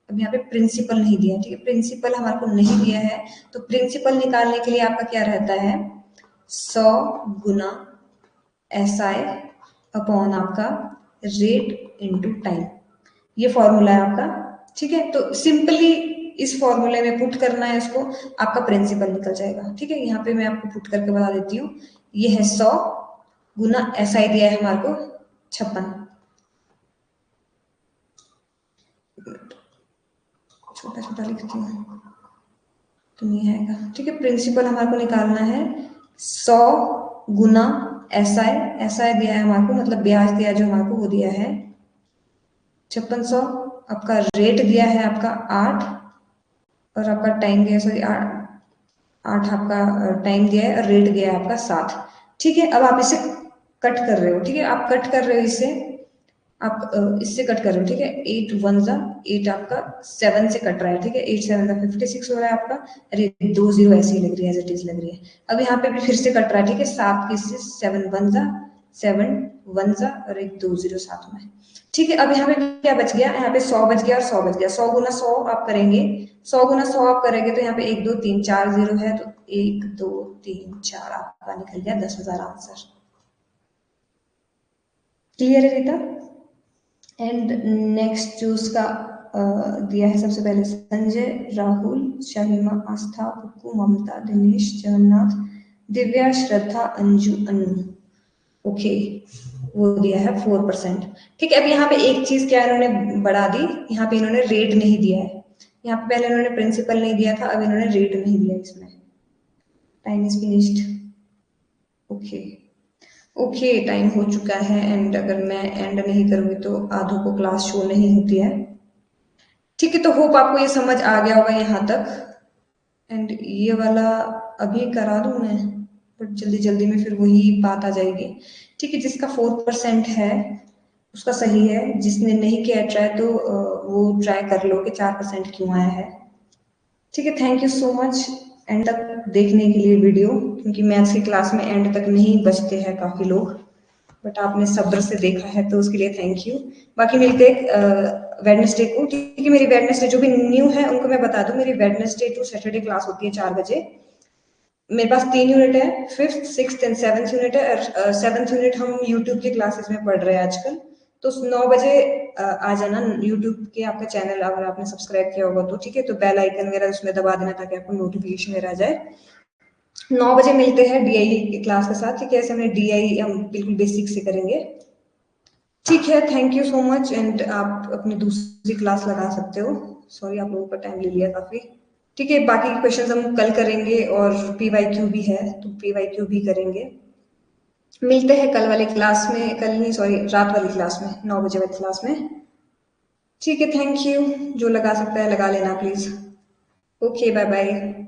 अब यहाँ पे प्रिंसिपल नहीं दिया है, ठीक है, प्रिंसिपल हमारे को नहीं दिया है, तो प्रिंसिपल निकालने के लिए आपका क्या रहता है, 100 गुना SI अपॉन आपका रेट इनटू टाइम, ये फॉर्मूला है आपका। ठीक है, तो सिंपली इस फॉर्मूले में पुट करना है इसको, आपका प्रिंसिपल निकल जाएगा। ठीक है, यहाँ पे मैं आपको पुट करके बता देती हूँ। ये है 100 गुना SI दिया है हमारे को 56, छोटा छोटा लिखती हूँ तो नहीं आएगा। ठीक है, प्रिंसिपल हमारे को निकालना है 100 गुना SI, SI दिया है हमारे को, मतलब ब्याज दिया जो हमारे को वो दिया है 5600। आपका रेट दिया है आपका 8, और आपका टाइम दिया, सॉरी 8 आपका टाइम दिया है, और रेट दिया है आपका 7। ठीक है, अब आप इसे कट कर रहे हो। ठीक है, आप कट कर रहे हो इसे, आप इससे कट कर रहे हो। ठीक है, 8 1 जा 8 आपका 7 से कट रहा है। ठीक है, 8 7 का 56 हो रहा है आपका। अरे 2 0 ऐसी लग रही है, एज इट इज लग रही है। अब यहाँ पे भी फिर से कट रहा है। ठीक है, 7 की से 7 1 जा 7 1 जा, और एक 2 0 साथ में। ठीक है, अब यहाँ पे क्या बच गया, यहाँ पे 100 बच गया और 100 बच गया। 100 गुना 100 आप करेंगे, 100 गुना 100 आप करेंगे तो यहाँ पे 1 2 3 4 0 है, तो 1 2 3 4 आपका निकल गया 10,000 आंसर। क्लियर है रीता? एंड नेक्स्ट जो उसका दिया है, सबसे पहले संजय, राहुल, शर्मा, आस्था, पुक्कू, ममता, दिनेश, जगन्नाथ, दिव्या, श्रद्धा, अंजू, अनु। ओके, वो दिया है 4%। ठीक है, अब यहाँ पे एक चीज क्या इन्होंने बढ़ा दी, यहाँ पे इन्होंने रेट नहीं दिया है। यहाँ पे पहले इन्होंने प्रिंसिपल नहीं दिया था, अब इन्होंने रेट नहीं दिया इसमें। Time is finished. Okay, okay, time हो चुका है। एंड अगर मैं एंड नहीं करूंगी तो आधों को क्लास शो नहीं होती है। ठीक है, तो होप आपको ये समझ आ गया होगा यहाँ तक। एंड ये वाला अभी करा दूं मैं, बट जल्दी जल्दी में फिर वही बात आ जाएगी। ठीक है, जिसका 4% है उसका सही है, जिसने नहीं किया ट्राई तो वो ट्राई कर लो कि 4% क्यों आया है। ठीक है, thank you so much and तक देखने के लिए वीडियो, क्योंकि मैथ्स की क्लास में एंड तक नहीं बचते हैं काफ़ी लोग, बट आपने सब्र से देखा है तो उसके लिए थैंक यू। बाकी मिलते वेडनेसडे को। ठीक है, मेरी वेडनेसडे जो भी न्यू है उनको मैं बता दूं, मेरी वेडनेसडे टू सैटरडे क्लास होती है 4 बजे। मेरे पास 3 यूनिट है, 5th 6th and 7th unit है, और 7th यूनिट हम यूट्यूब की क्लासेस में पढ़ रहे हैं आजकल। तो 9 बजे आ जाना यूट्यूब के, आपका चैनल अगर आपने सब्सक्राइब किया होगा तो ठीक है, तो बेल आइकन वगैरह उसमें दबा देना ताकि आपको नोटिफिकेशन वगैरह आ जाए। 9 बजे मिलते हैं डीआई की क्लास के साथ। ठीक है, ऐसे हमने डीआई हम बिल्कुल बेसिक से करेंगे। ठीक है, thank you so much and आप अपनी दूसरी क्लास लगा सकते हो। सॉरी आप लोगों का टाइम ले लिया काफी। ठीक है, बाकी क्वेश्चंस हम कल करेंगे और पीवाईक्यू भी है तो पीवाईक्यू भी करेंगे। मिलते हैं कल वाली क्लास में, कल नहीं सॉरी रात वाली क्लास में, 9 बजे वाली क्लास में। ठीक है, थैंक यू। जो लगा सकता है लगा लेना प्लीज। Okay, bye bye.